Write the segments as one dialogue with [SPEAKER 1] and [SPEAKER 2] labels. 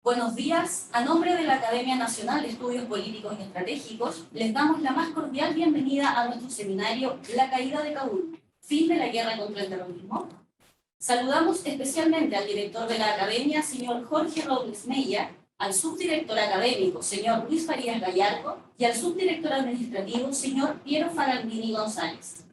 [SPEAKER 1] Buenos días. A nombre de la Academia Nacional de Estudios Políticos y Estratégicos, les damos la más cordial bienvenida a nuestro seminario La caída de Kabul, fin de la guerra contra el terrorismo. Saludamos especialmente al director de la Academia, señor Jorge Robles Mella, al subdirector académico, señor Luis Farías Gallardo, y al subdirector administrativo, señor Piero Farandini González.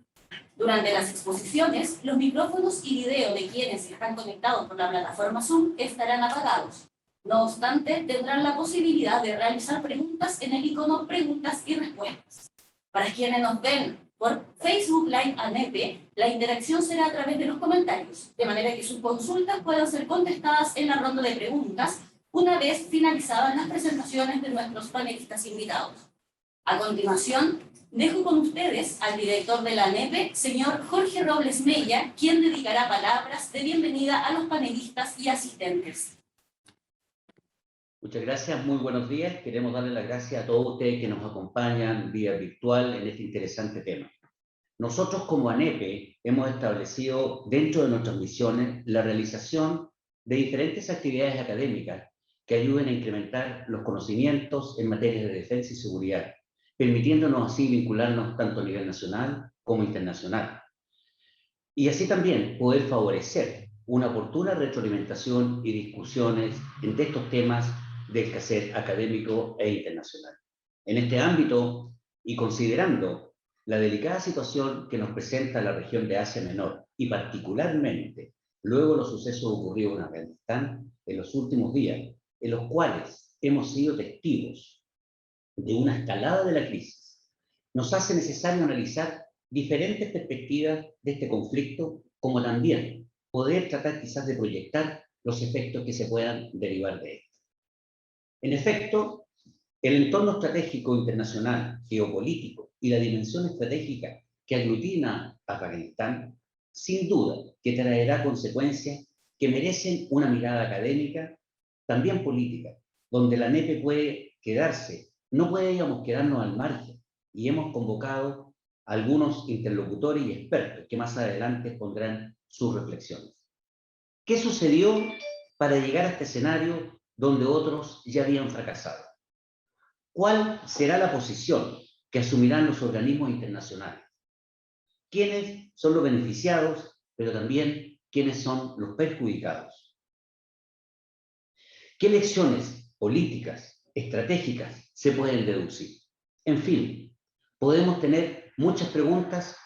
[SPEAKER 1] Durante las exposiciones, los micrófonos y video de quienes están conectados por la plataforma Zoom estarán apagados. No obstante, tendrán la posibilidad de realizar preguntas en el icono Preguntas y Respuestas. Para quienes nos ven por Facebook Live ANEPE, la interacción será a través de los comentarios, de manera que sus consultas puedan ser contestadas en la ronda de preguntas una vez finalizadas las presentaciones de nuestros panelistas invitados. A continuación, dejo con ustedes al director de la ANEPE, señor Jorge Robles Mella, quien dedicará palabras de bienvenida a los panelistas y asistentes.
[SPEAKER 2] Muchas gracias, muy buenos días. Queremos darle las gracias a todos ustedes que nos acompañan vía virtual en este interesante tema. Nosotros como ANEPE hemos establecido dentro de nuestras misiones la realización de diferentes actividades académicas que ayuden a incrementar los conocimientos en materia de defensa y seguridad, permitiéndonos así vincularnos tanto a nivel nacional como internacional. Y así también poder favorecer una oportuna retroalimentación y discusiones entre estos temas del quehacer académico e internacional. En este ámbito, y considerando la delicada situación que nos presenta la región de Asia Menor, y particularmente luego los sucesos ocurridos en Afganistán en los últimos días, en los cuales hemos sido testigos de una escalada de la crisis, nos hace necesario analizar diferentes perspectivas de este conflicto, como también poder tratar quizás de proyectar los efectos que se puedan derivar de esto. En efecto, el entorno estratégico internacional, geopolítico y la dimensión estratégica que aglutina a Afganistán, sin duda que traerá consecuencias que merecen una mirada académica, también política, donde la ANEPE puede quedarse, no podríamos quedarnos al margen, y hemos convocado a algunos interlocutores y expertos que más adelante pondrán sus reflexiones. ¿Qué sucedió para llegar a este escenario donde otros ya habían fracasado? ¿Cuál será la posición que asumirán los organismos internacionales? ¿Quiénes son los beneficiados, pero también quiénes son los perjudicados? ¿Qué lecciones políticas, estratégicas se pueden deducir? En fin, podemos tener muchas preguntas,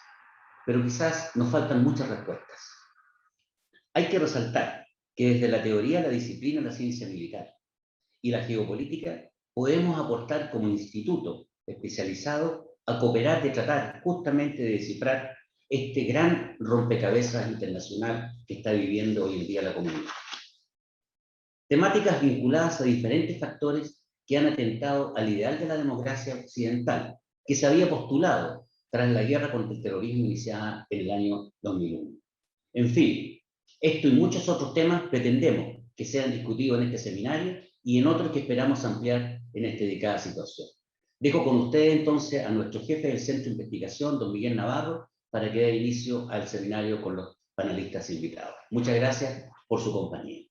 [SPEAKER 2] pero quizás nos faltan muchas respuestas. Hay que resaltar que desde la teoría, la disciplina, la ciencia militar y la geopolítica podemos aportar como instituto especializado a cooperar de tratar justamente de descifrar este gran rompecabezas internacional que está viviendo hoy en día la comunidad. Temáticas vinculadas a diferentes factores que han atentado al ideal de la democracia occidental, que se había postulado tras la guerra contra el terrorismo iniciada en el año 2001. En fin, esto y muchos otros temas pretendemos que sean discutidos en este seminario y en otros que esperamos ampliar en esta dedicada situación. Dejo con ustedes entonces a nuestro jefe del Centro de Investigación, don Miguel Navarro, para que dé inicio al seminario con los panelistas invitados. Muchas gracias por su compañía.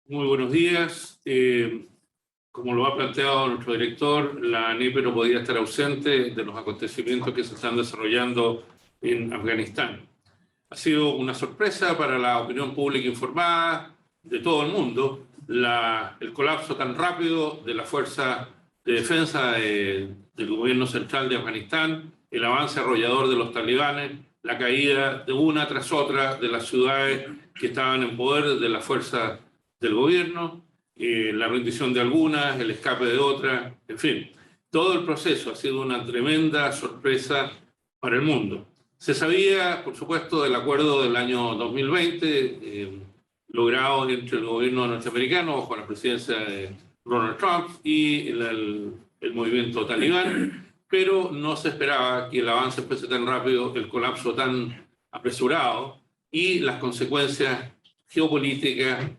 [SPEAKER 3] Muy buenos días. Como lo ha planteado nuestro director, la ANEPE no podía estar ausente de los acontecimientos que se están desarrollando en Afganistán. Ha sido una sorpresa para la opinión pública informada de todo el mundo el colapso tan rápido de la fuerza de defensa del gobierno central de Afganistán, el avance arrollador de los talibanes, la caída de una tras otra de las ciudades que estaban en poder de la fuerza del gobierno, la rendición de algunas, el escape de otras, en fin. Todo el proceso ha sido una tremenda sorpresa para el mundo. Se sabía, por supuesto, del acuerdo del año 2020, logrado entre el gobierno norteamericano bajo la presidencia de Donald Trump y el movimiento talibán, pero no se esperaba que el avance fuese tan rápido, el colapso tan apresurado y las consecuencias geopolíticas,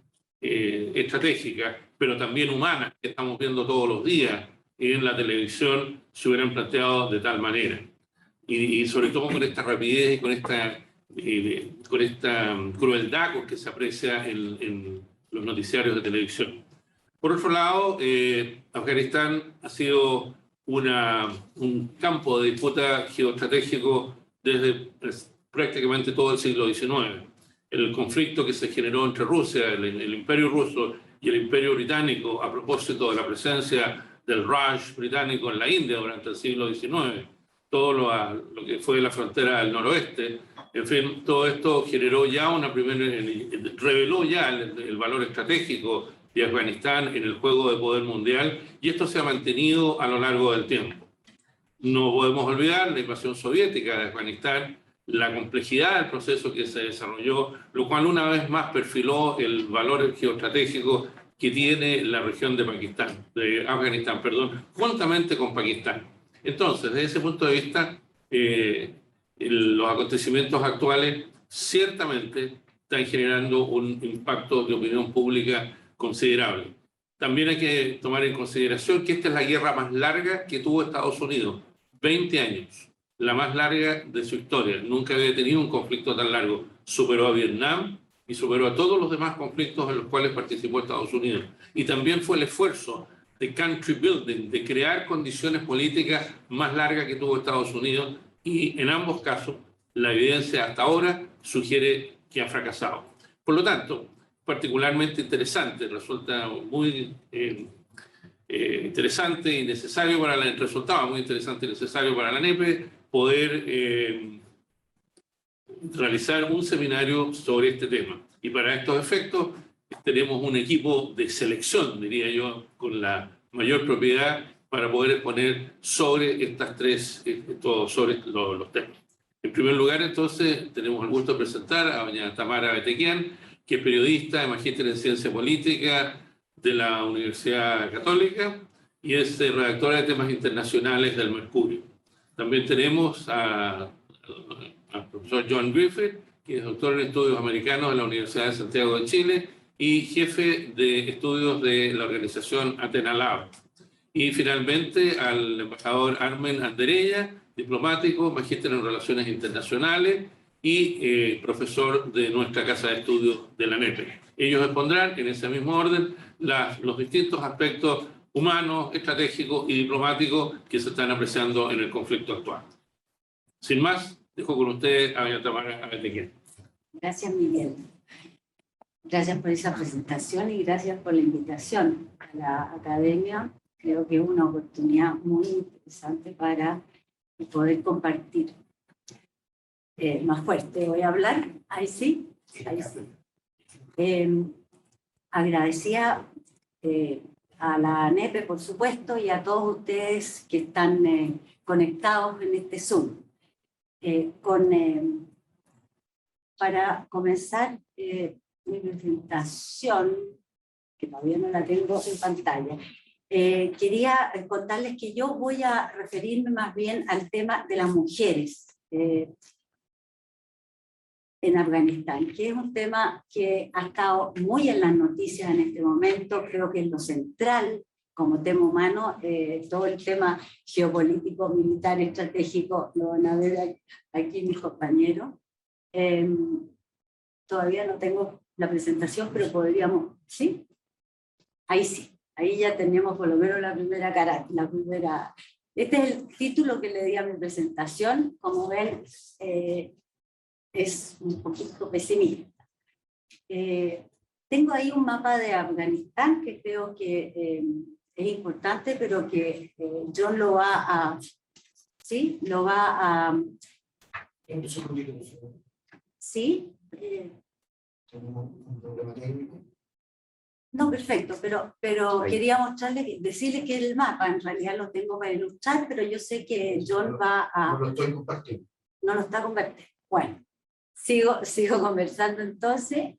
[SPEAKER 3] estratégicas, pero también humanas, que estamos viendo todos los días en la televisión, se hubieran planteado de tal manera. y sobre todo con esta rapidez y con esta crueldad con que se aprecia en los noticiarios de televisión. Por otro lado, Afganistán ha sido un campo de disputa geoestratégico desde prácticamente todo el siglo XIX. El conflicto que se generó entre Rusia, el Imperio ruso y el Imperio británico a propósito de la presencia del Raj británico en la India durante el siglo XIX, todo lo que fue la frontera del noroeste, en fin, todo esto generó ya reveló ya el valor estratégico de Afganistán en el juego de poder mundial, y esto se ha mantenido a lo largo del tiempo. No podemos olvidar la invasión soviética de Afganistán, la complejidad del proceso que se desarrolló, lo cual una vez más perfiló el valor geoestratégico que tiene la región de Afganistán, juntamente con Pakistán. Entonces, desde ese punto de vista, los acontecimientos actuales ciertamente están generando un impacto de opinión pública considerable. También hay que tomar en consideración que esta es la guerra más larga que tuvo Estados Unidos, 20 años, la más larga de su historia. Nunca había tenido un conflicto tan largo. Superó a Vietnam y superó a todos los demás conflictos en los cuales participó Estados Unidos. Y también fue el esfuerzo de country building, de crear condiciones políticas más largas que tuvo Estados Unidos, y en ambos casos la evidencia hasta ahora sugiere que ha fracasado. Por lo tanto, particularmente interesante, resulta muy interesante y necesario resultaba muy interesante y necesario para la NEPE poder realizar un seminario sobre este tema. Y para estos efectos tenemos un equipo de selección, diría yo, con la mayor propiedad para poder exponer sobre sobre los temas. En primer lugar, entonces, tenemos el gusto de presentar a doña Tamara Betequian, que es periodista, magíster en Ciencia Política de la Universidad Católica y es redactora de temas internacionales del Mercurio. También tenemos al profesor John Griffith, que es doctor en estudios americanos de la Universidad de Santiago de Chile y jefe de estudios de la organización Athena Lab. Y finalmente al embajador Armen Andereya, diplomático, magíster en Relaciones Internacionales y profesor de nuestra Casa de Estudios de la NEPE. Ellos expondrán en ese mismo orden los distintos aspectos humanos, estratégicos y diplomáticos que se están apreciando en el conflicto actual. Sin más, dejo con ustedes a doña Tamara Betequian.
[SPEAKER 4] Gracias, Miguel. Gracias por esa presentación y gracias por la invitación a la academia. Creo que es una oportunidad muy interesante para poder compartir. Más fuerte voy a hablar. Ahí sí. Ahí sí. Agradecía a la NEPE, por supuesto, y a todos ustedes que están conectados en este Zoom. Para comenzar mi presentación, que todavía no la tengo en pantalla, quería contarles que yo voy a referirme más bien al tema de las mujeres en Afganistán, que es un tema que ha estado muy en las noticias en este momento. Creo que es lo central como tema humano, todo el tema geopolítico, militar, estratégico, lo van a ver aquí mis compañeros. Todavía no tengo la presentación, pero podríamos, ¿sí? Ahí sí, ahí ya tenemos por lo menos la primera cara, este es el título que le di a mi presentación. Como ven, es un poquito pesimista. Tengo ahí un mapa de Afganistán que creo que es importante, pero que John lo va a... ¿Sí? Lo va a... ¿Sí?
[SPEAKER 5] ¿Un problema técnico?
[SPEAKER 4] No, perfecto, pero quería mostrarles, decirles que el mapa en realidad lo tengo para ilustrar, pero yo sé que John va a...
[SPEAKER 5] No lo estoy compartiendo.
[SPEAKER 4] No lo está compartiendo. Bueno, sigo conversando entonces.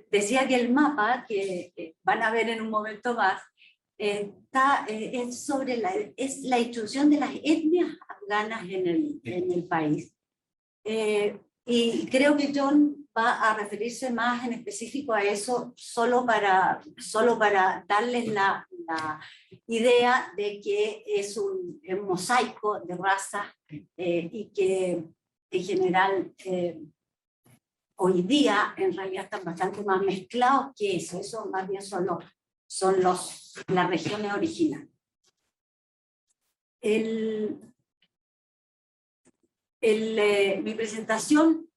[SPEAKER 4] Decía que el mapa, que van a ver en un momento más, es sobre la distribución de las etnias afganas en el país. Y creo que John va a referirse más en específico a eso, solo para darles la idea de que es un mosaico de razas y que en general hoy día en realidad están bastante más mezclados que eso más bien son las regiones originales. Mi presentación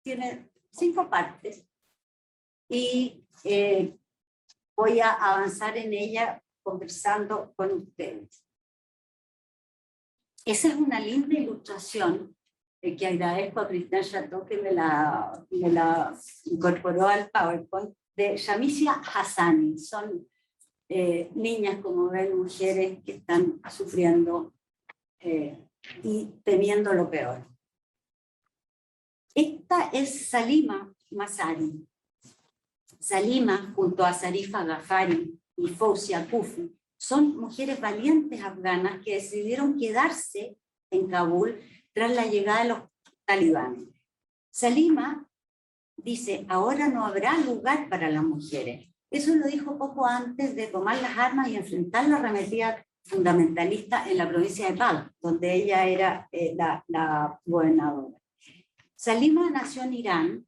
[SPEAKER 4] tiene 5 partes y voy a avanzar en ella conversando con ustedes. Esa es una linda ilustración que agradezco a Cristian Chateau que me la incorporó al PowerPoint, de Shamisia Hassani. Son niñas, como ven, mujeres que están sufriendo y temiendo lo peor. Esta es Salima Masari. Salima, junto a Zarifa Ghaffari y Fawzia Kufi, son mujeres valientes afganas que decidieron quedarse en Kabul tras la llegada de los talibanes. Salima dice, ahora no habrá lugar para las mujeres. Eso lo dijo poco antes de tomar las armas y enfrentar la arremetida fundamentalista en la provincia de Balkh, donde ella era la gobernadora. Salima nació en Irán,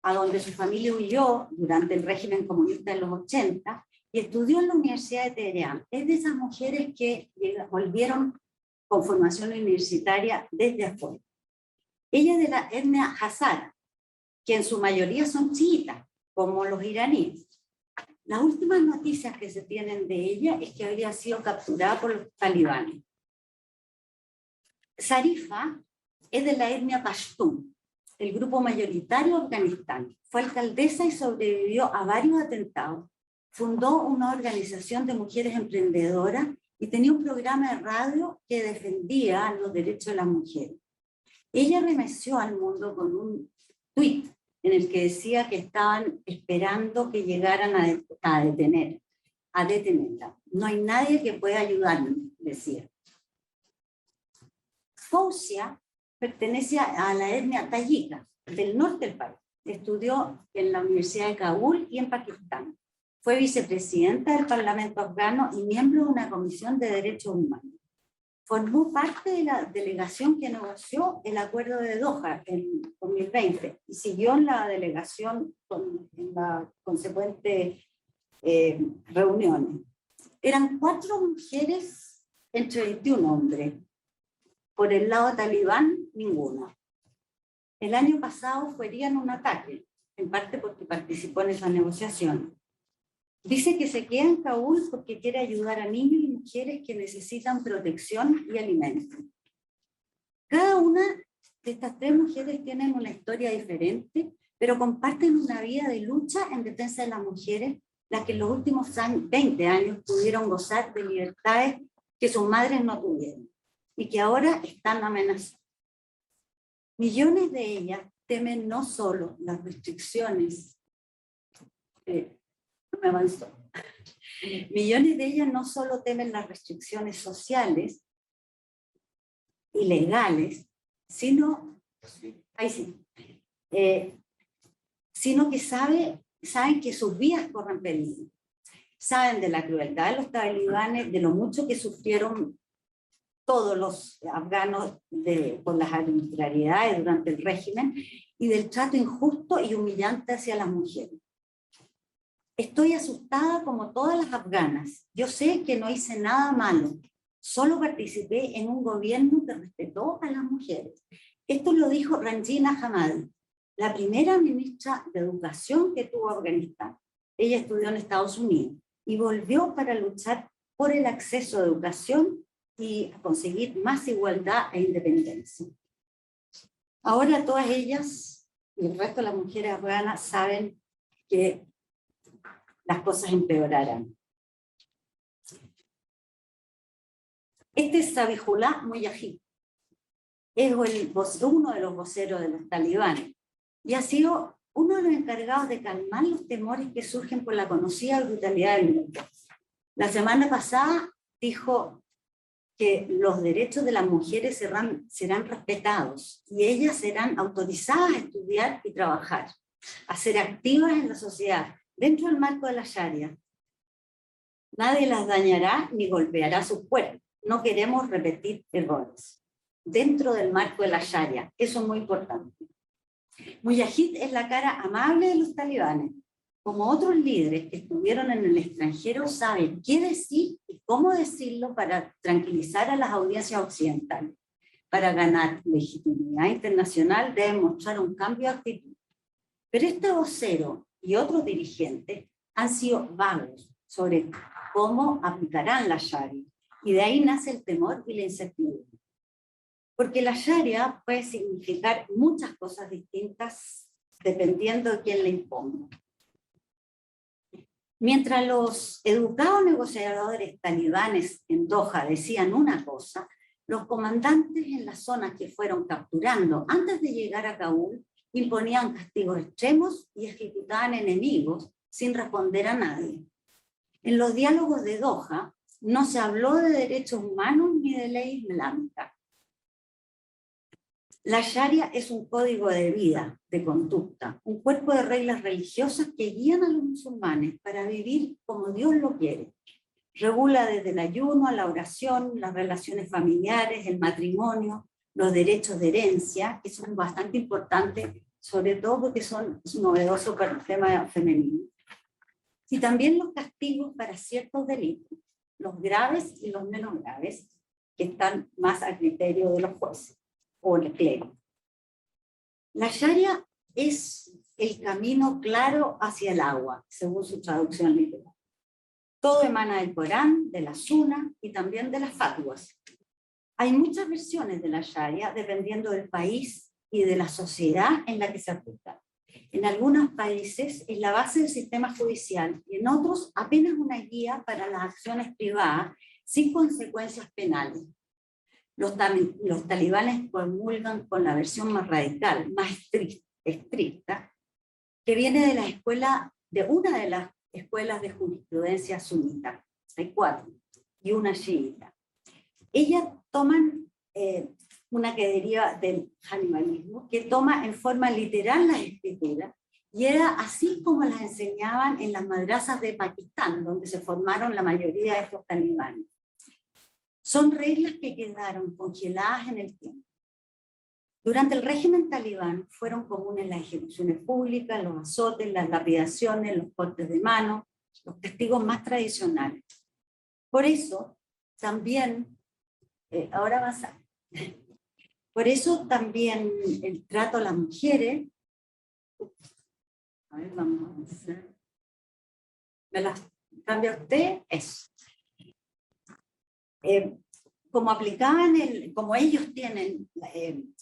[SPEAKER 4] a donde su familia huyó durante el régimen comunista de los 80, y estudió en la Universidad de Teherán. Es de esas mujeres que volvieron con formación universitaria desde afuera. Ella es de la etnia Hazara, que en su mayoría son chiitas, como los iraníes. Las últimas noticias que se tienen de ella es que habría sido capturada por los talibanes. Zarifa es de la etnia Pashtun, el grupo mayoritario de Afganistán. Fue alcaldesa y sobrevivió a varios atentados. Fundó una organización de mujeres emprendedoras y tenía un programa de radio que defendía los derechos de las mujeres. Ella remeció al mundo con un tuit en el que decía que estaban esperando que llegaran a detenerla. No hay nadie que pueda ayudarme, decía. Fawzia pertenece a la etnia tayika, del norte del país. Estudió en la Universidad de Kabul y en Pakistán. Fue vicepresidenta del Parlamento afgano y miembro de una comisión de derechos humanos. Formó parte de la delegación que negoció el acuerdo de Doha en 2020 y siguió en la delegación en la consecuente reuniones. Eran 4 mujeres entre 21 hombres. Por el lado talibán, ninguna. El año pasado fue herida en un ataque, en parte porque participó en esa negociación. Dice que se queda en Kabul porque quiere ayudar a niños y mujeres que necesitan protección y alimento. Cada una de estas 3 mujeres tienen una historia diferente, pero comparten una vida de lucha en defensa de las mujeres, las que en los últimos 20 años pudieron gozar de libertades que sus madres no tuvieron y que ahora están amenazadas. Millones de ellas temen no solo las restricciones, millones de ellas no solo temen las restricciones sociales y legales, sino que saben que sus vidas corren peligro. Saben de la crueldad de los talibanes, de lo mucho que sufrieron todos los afganos por las arbitrariedades durante el régimen y del trato injusto y humillante hacia las mujeres. Estoy asustada como todas las afganas. Yo sé que no hice nada malo. Solo participé en un gobierno que respetó a las mujeres. Esto lo dijo Ranjina Hamadi, la primera ministra de Educación que tuvo Afganistán. Ella estudió en Estados Unidos y volvió para luchar por el acceso a educación y a conseguir más igualdad e independencia. Ahora todas ellas y el resto de las mujeres afganas saben que las cosas empeorarán. Este es Zabihullah Mujahid, es uno de los voceros de los talibanes y ha sido uno de los encargados de calmar los temores que surgen por la conocida brutalidad del mundo. La semana pasada dijo que los derechos de las mujeres serán respetados y ellas serán autorizadas a estudiar y trabajar, a ser activas en la sociedad, dentro del marco de la Sharia. Nadie las dañará ni golpeará su cuerpo. No queremos repetir errores. Dentro del marco de la Sharia, eso es muy importante. Mujahid es la cara amable de los talibanes. Como otros líderes que estuvieron en el extranjero saben qué decir y cómo decirlo para tranquilizar a las audiencias occidentales. Para ganar legitimidad internacional deben mostrar un cambio de actitud. Pero este vocero y otros dirigentes han sido vagos sobre cómo aplicarán la Sharia. Y de ahí nace el temor y la incertidumbre. Porque la Sharia puede significar muchas cosas distintas dependiendo de quién la imponga. Mientras los educados negociadores talibanes en Doha decían una cosa, los comandantes en las zonas que fueron capturando antes de llegar a Kabul imponían castigos extremos y ejecutaban enemigos sin responder a nadie. En los diálogos de Doha no se habló de derechos humanos ni de ley islámica. La Sharia es un código de vida, de conducta, un cuerpo de reglas religiosas que guían a los musulmanes para vivir como Dios lo quiere. Regula desde el ayuno a la oración, las relaciones familiares, el matrimonio, los derechos de herencia, que son bastante importantes, sobre todo porque es novedoso para el tema femenino. Y también los castigos para ciertos delitos, los graves y los menos graves, que están más a criterio de los jueces o el clero. La Sharia es el camino claro hacia el agua, según su traducción literal. Todo emana del Corán, de la Sunna y también de las fatwas. Hay muchas versiones de la Sharia dependiendo del país y de la sociedad en la que se aplica. En algunos países es la base del sistema judicial y en otros apenas una guía para las acciones privadas sin consecuencias penales. Los talibanes comulgan con la versión más radical, más estricta, que viene de una de las escuelas de jurisprudencia sunita. Hay 4, y una chiita. Ellas toman una que deriva del hanifismo, que toma en forma literal las escrituras, y era así como las enseñaban en las madrasas de Pakistán, donde se formaron la mayoría de estos talibanes. Son reglas que quedaron congeladas en el tiempo. Durante el régimen talibán fueron comunes las ejecuciones públicas, los azotes, las lapidaciones, los cortes de mano, los castigos más tradicionales. Por eso también, por eso también el trato a las mujeres, a ver, vamos a avanzar. ¿Me las cambia usted? Eso. Como aplicaban, como ellos tienen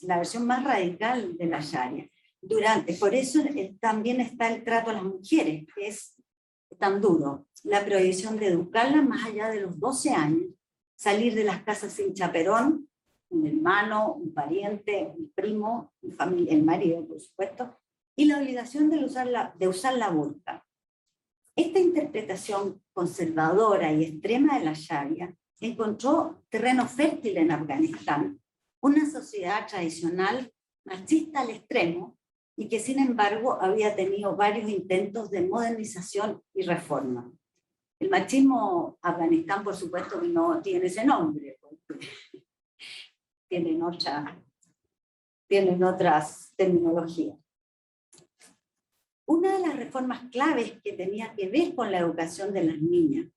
[SPEAKER 4] la versión más radical de la Sharia, por eso también está el trato a las mujeres, que es tan duro, la prohibición de educarlas más allá de los 12 años, salir de las casas sin chaperón, un hermano, un pariente, un primo, el marido, por supuesto, y la obligación de usar la burka. Esta interpretación conservadora y extrema de la Sharia encontró terreno fértil en Afganistán, una sociedad tradicional machista al extremo y que sin embargo había tenido varios intentos de modernización y reforma. El machismo Afganistán, por supuesto, que no tiene ese nombre, porque tienen otras terminologías. Una de las reformas claves que tenía que ver con la educación de las niñas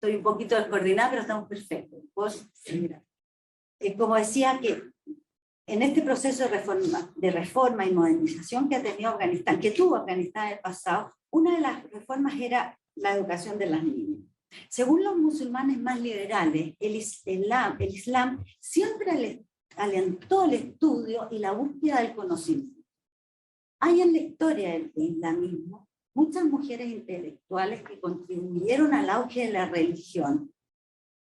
[SPEAKER 4] estoy un poquito descoordinada, pero estamos perfectos. Como decía, que en este proceso de reforma y modernización que ha tenido Afganistán, que tuvo Afganistán en el pasado, una de las reformas era la educación de las niñas. Según los musulmanes más liberales, el Islam siempre alentó el estudio y la búsqueda del conocimiento. Hay en la historia del islamismo muchas mujeres intelectuales que contribuyeron al auge de la religión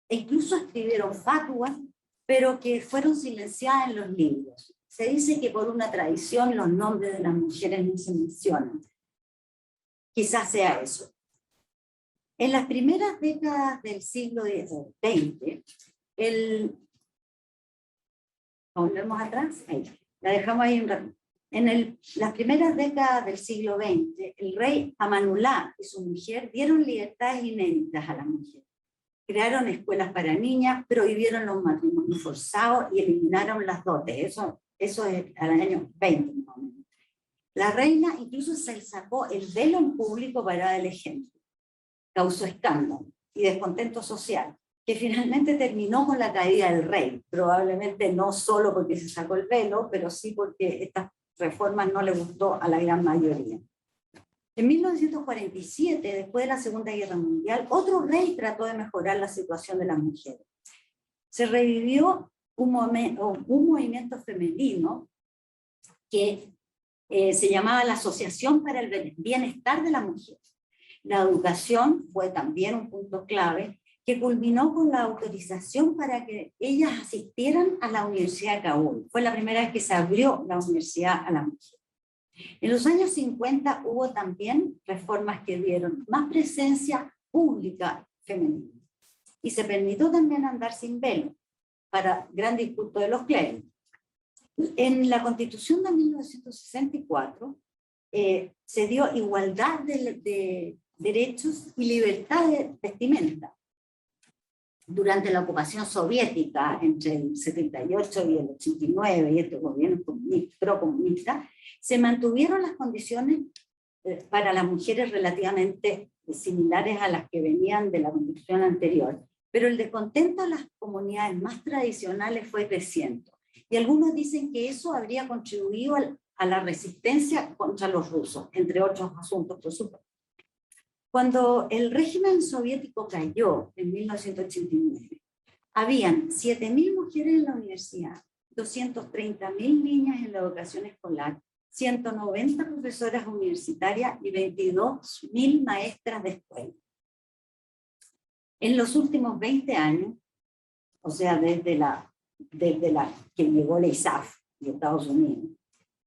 [SPEAKER 4] e incluso escribieron fatwas, pero que fueron silenciadas en los libros. Se dice que por una tradición los nombres de las mujeres no se mencionan. Quizás sea eso. En las primeras décadas del siglo XX, volvemos atrás, ahí, la dejamos ahí un rato. Las primeras décadas del siglo XX, el rey Amanullah y su mujer dieron libertades inéditas a las mujeres. Crearon escuelas para niñas, prohibieron los matrimonios forzados y eliminaron las dotes. Eso es al año 20, más o menos. La reina incluso se sacó el velo en público para dar el ejemplo. Causó escándalo y descontento social, que finalmente terminó con la caída del rey. Probablemente no solo porque se sacó el velo, pero sí porque estas reformas no le gustó a la gran mayoría. En 1947, después de la Segunda Guerra Mundial, otro rey trató de mejorar la situación de las mujeres. Se revivió un movimiento femenino que se llamaba la Asociación para el Bienestar de la Mujer. La educación fue también un punto clave que culminó con la autorización para que ellas asistieran a la Universidad de Kabul. Fue la primera vez que se abrió la universidad a las mujeres. En los años 50 hubo también reformas que dieron más presencia pública femenina. Y se permitió también andar sin velo, para gran disgusto de los clérigos. En la Constitución de 1964 se dio igualdad de derechos y libertad de vestimenta. Durante la ocupación soviética, entre el 78 y el 89, y estos gobiernos procomunistas, se mantuvieron las condiciones para las mujeres relativamente similares a las que venían de la Constitución anterior, pero el descontento de las comunidades más tradicionales fue creciendo. Y algunos dicen que eso habría contribuido a la resistencia contra los rusos, entre otros asuntos, por supuesto. Cuando el régimen soviético cayó en 1989, habían 7.000 mujeres en la universidad, 230.000 niñas en la educación escolar, 190 profesoras universitarias y 22.000 maestras de escuela. En los últimos 20 años, o sea, desde la que llegó la ISAF de Estados Unidos,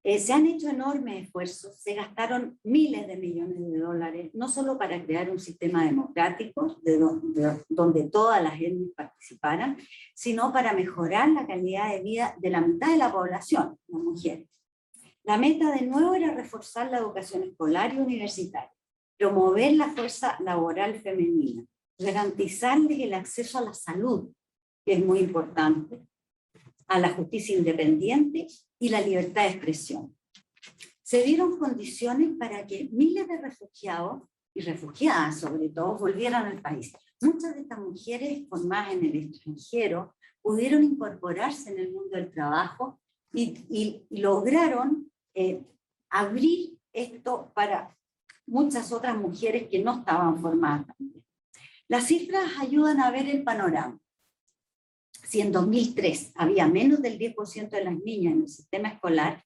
[SPEAKER 4] se han hecho enormes esfuerzos, se gastaron miles de millones de dólares, no solo para crear un sistema democrático donde todas las etnias participaran, sino para mejorar la calidad de vida de la mitad de la población, las mujeres. La meta de nuevo era reforzar la educación escolar y universitaria, promover la fuerza laboral femenina, garantizarles el acceso a la salud, que es muy importante, a la justicia independiente y la libertad de expresión. Se dieron condiciones para que miles de refugiados y refugiadas, sobre todo, volvieran al país. Muchas de estas mujeres formadas en el extranjero pudieron incorporarse en el mundo del trabajo y lograron abrir esto para muchas otras mujeres que no estaban formadas también. Las cifras ayudan a ver el panorama. Si en 2003 había menos del 10% de las niñas en el sistema escolar,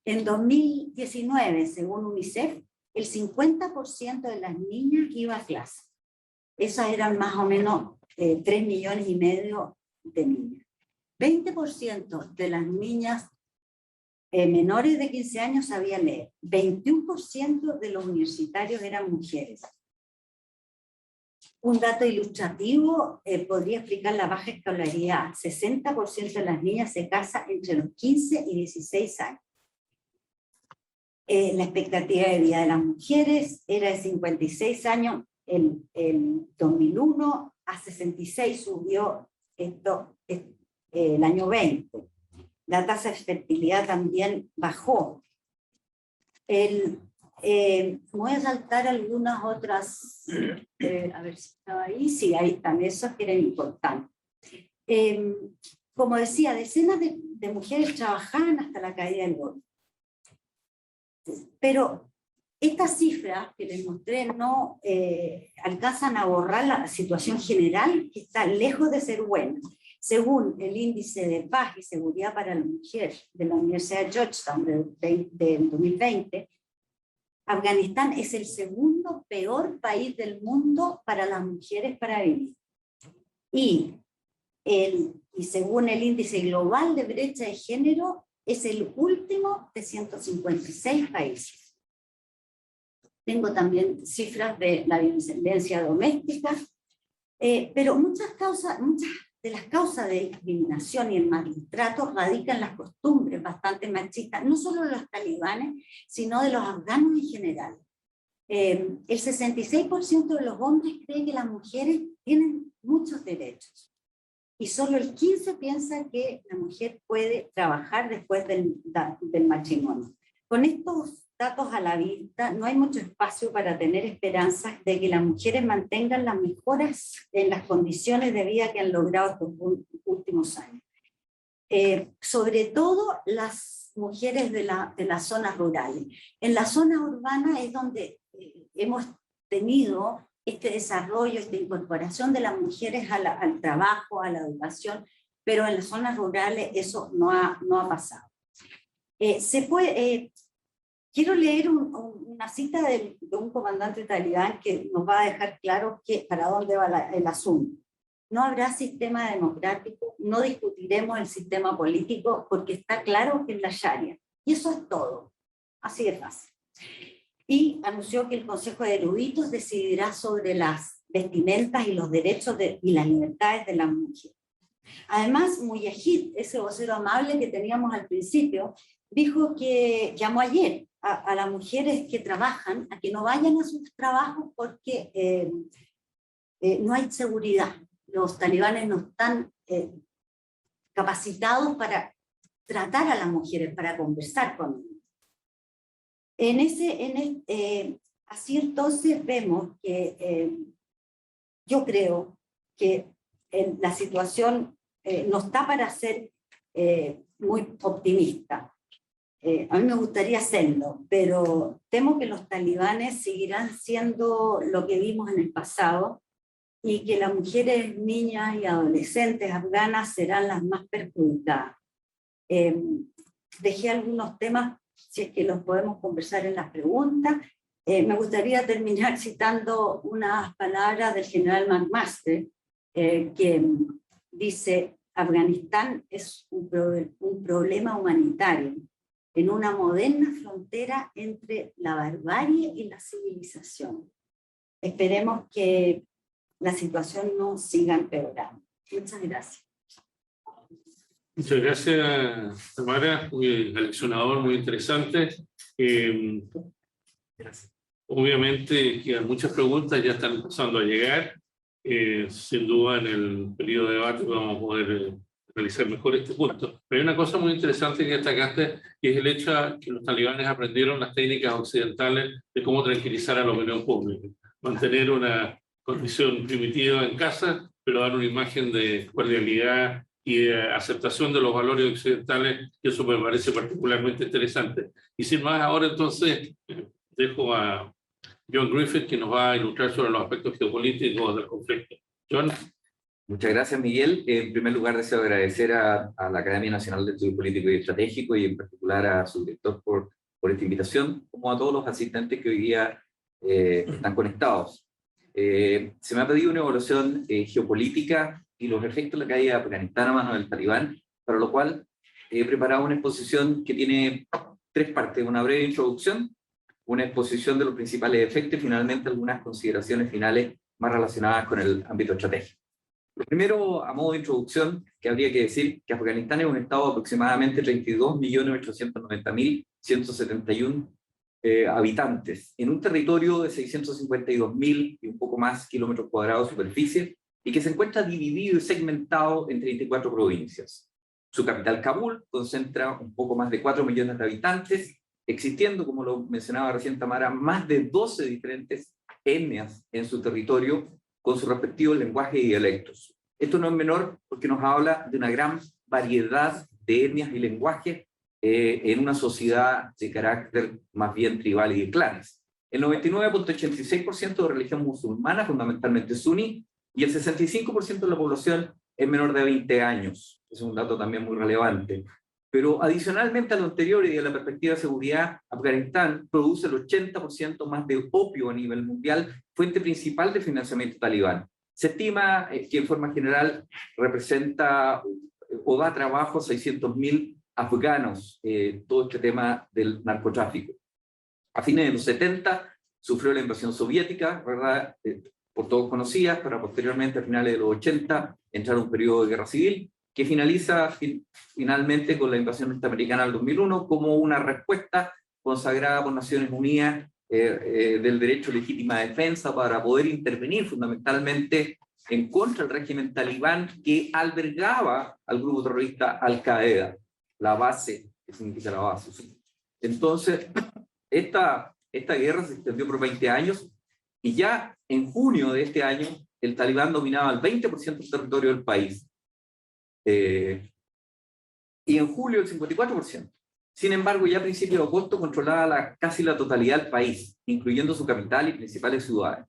[SPEAKER 4] en 2019, según UNICEF, el 50% de las niñas iba a clase. Esas eran más o menos 3,5 millones de niñas. 20% de las niñas menores de 15 años sabían leer. 21% de los universitarios eran mujeres. Un dato ilustrativo podría explicar la baja escolaridad. 60% de las niñas se casan entre los 15 y 16 años. La expectativa de vida de las mujeres era de 56 años en 2001, a 66 subió esto el año 20. La tasa de fertilidad también bajó. Voy a saltar algunas otras, a ver si estaba ahí, sí, ahí están, esos que eran importantes. Como decía, decenas de mujeres trabajaban hasta la caída del gobierno. Pero estas cifras que les mostré no alcanzan a borrar la situación general, que está lejos de ser buena. Según el índice de paz y seguridad para la mujer de la Universidad de Georgetown del 2020, Afganistán es el segundo peor país del mundo para las mujeres para vivir. Y según el índice global de brecha de género, es el último de 156 países. Tengo también cifras de la violencia doméstica, pero muchas de las causas de discriminación y el maltrato radican en las costumbres bastante machistas, no solo de los talibanes, sino de los afganos en general. El 66% de los hombres cree que las mujeres tienen muchos derechos y solo el 15% piensa que la mujer puede trabajar después del matrimonio. Con estos datos a la vista, no hay mucho espacio para tener esperanzas de que las mujeres mantengan las mejoras en las condiciones de vida que han logrado estos últimos años. Sobre todo las mujeres de las zonas rurales. En las zonas urbanas es donde hemos tenido este desarrollo, esta incorporación de las mujeres al trabajo, a la educación, pero en las zonas rurales eso no ha pasado. Quiero leer una cita de un comandante talibán que nos va a dejar claro para dónde va el asunto. No habrá sistema democrático, no discutiremos el sistema político porque está claro que es la Sharia. Y eso es todo, así de fácil. Y anunció que el Consejo de Eruditos decidirá sobre las vestimentas y los derechos y las libertades de las mujeres. Además, Mujahid, ese vocero amable que teníamos al principio, dijo que llamó ayer a las mujeres que trabajan a que no vayan a sus trabajos porque no hay seguridad. Los talibanes no están capacitados para tratar a las mujeres, para conversar con ellas. Así entonces vemos que yo creo que la situación no está para ser muy optimista. A mí me gustaría hacerlo, pero temo que los talibanes seguirán siendo lo que vimos en el pasado y que las mujeres, niñas y adolescentes afganas serán las más perjudicadas. Dejé algunos temas, si es que los podemos conversar en las preguntas. Me gustaría terminar citando unas palabras del general McMaster, que dice: Afganistán es un problema humanitario en una moderna frontera entre la barbarie y la civilización. Esperemos que la situación no siga empeorando. Muchas gracias.
[SPEAKER 3] Muchas gracias, Tamara. Muy aleccionador, muy interesante. Obviamente quedan muchas preguntas, ya están empezando a llegar. Sin duda en el periodo de debate vamos a poder realizar mejor este punto. Pero hay una cosa muy interesante que destacaste, y es el hecho de que los talibanes aprendieron las técnicas occidentales de cómo tranquilizar a la opinión pública. Mantener una condición primitiva en casa, pero dar una imagen de cordialidad y de aceptación de los valores occidentales, y eso me parece particularmente interesante. Y sin más, ahora entonces dejo a John Griffith, que nos va a ilustrar sobre los aspectos geopolíticos del conflicto. John.
[SPEAKER 5] Muchas gracias, Miguel. En primer lugar, deseo agradecer a la Academia Nacional de Estudios Políticos y Estratégicos y en particular a su director por esta invitación, como a todos los asistentes que hoy día están conectados. Se me ha pedido una evaluación geopolítica y los efectos de la caída de Afganistán a manos del Talibán, para lo cual he preparado una exposición que tiene tres partes: una breve introducción, una exposición de los principales efectos y finalmente algunas consideraciones finales más relacionadas con el ámbito estratégico. Lo primero, a modo de introducción, que habría que decir que Afganistán es un estado de aproximadamente 32.890.171 habitantes, en un territorio de 652.000 y un poco más kilómetros cuadrados de superficie, y que se encuentra dividido y segmentado en 34 provincias. Su capital, Kabul, concentra un poco más de 4 millones de habitantes, existiendo, como lo mencionaba recién Tamara, más de 12 diferentes etnias en su territorio, con sus respectivos lenguajes y dialectos. Esto no es menor porque nos habla de una gran variedad de etnias y lenguajes en una sociedad de carácter más bien tribal y de clanes. El 99.86% de religión musulmana, fundamentalmente suní, y el 65% de la población es menor de 20 años. Es un dato también muy relevante. Pero adicionalmente a lo anterior y de la perspectiva de seguridad, Afganistán produce el 80% más de opio a nivel mundial, fuente principal de financiamiento talibán. Se estima que en forma general representa o da trabajo a 600.000 afganos todo este tema del narcotráfico. A fines de los 70, sufrió la invasión soviética, ¿verdad? Por todos conocidas, para posteriormente, a finales de los 80, entrar a un periodo de guerra civil, que finaliza finalmente con la invasión norteamericana del 2001 como una respuesta consagrada por Naciones Unidas del derecho a legítima defensa para poder intervenir fundamentalmente en contra del régimen talibán que albergaba al grupo terrorista Al-Qaeda, la base, que significa la base. Entonces, esta guerra se extendió por 20 años y ya en junio de este año el talibán dominaba el 20% del territorio del país. Y en julio el 54%. Sin embargo, ya a principios de agosto controlaba casi la totalidad del país, incluyendo su capital y principales ciudades.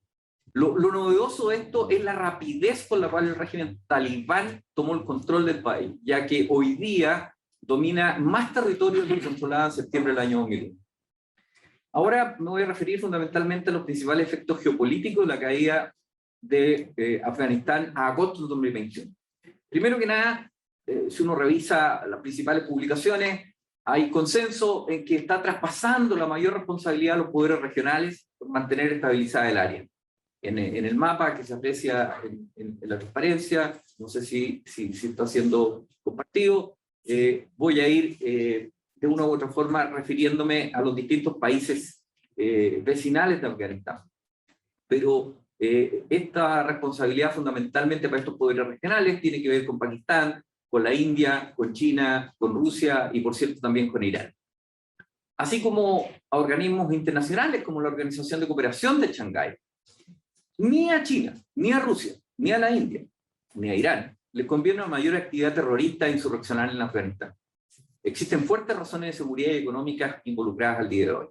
[SPEAKER 5] Lo novedoso de esto es la rapidez con la cual el régimen talibán tomó el control del país, ya que hoy día domina más territorio que controlaba en septiembre del año 2001. Ahora me voy a referir fundamentalmente a los principales efectos geopolíticos de la caída de Afganistán a agosto de 2021. Primero que nada, si uno revisa las principales publicaciones, hay consenso en que está traspasando la mayor responsabilidad a los poderes regionales por mantener estabilizada el área. En el mapa que se aprecia en la transparencia, no sé si está siendo compartido, voy a ir de una u otra forma refiriéndome a los distintos países vecinales de Afganistán. Pero esta responsabilidad fundamentalmente para estos poderes regionales tiene que ver con Pakistán, con la India, con China, con Rusia y por cierto también con Irán. Así como a organismos internacionales como la Organización de Cooperación de Shanghái. Ni a China, ni a Rusia, ni a la India, ni a Irán les conviene una mayor actividad terrorista e insurreccional en Afganistán. Existen fuertes razones de seguridad y económicas involucradas al día de hoy.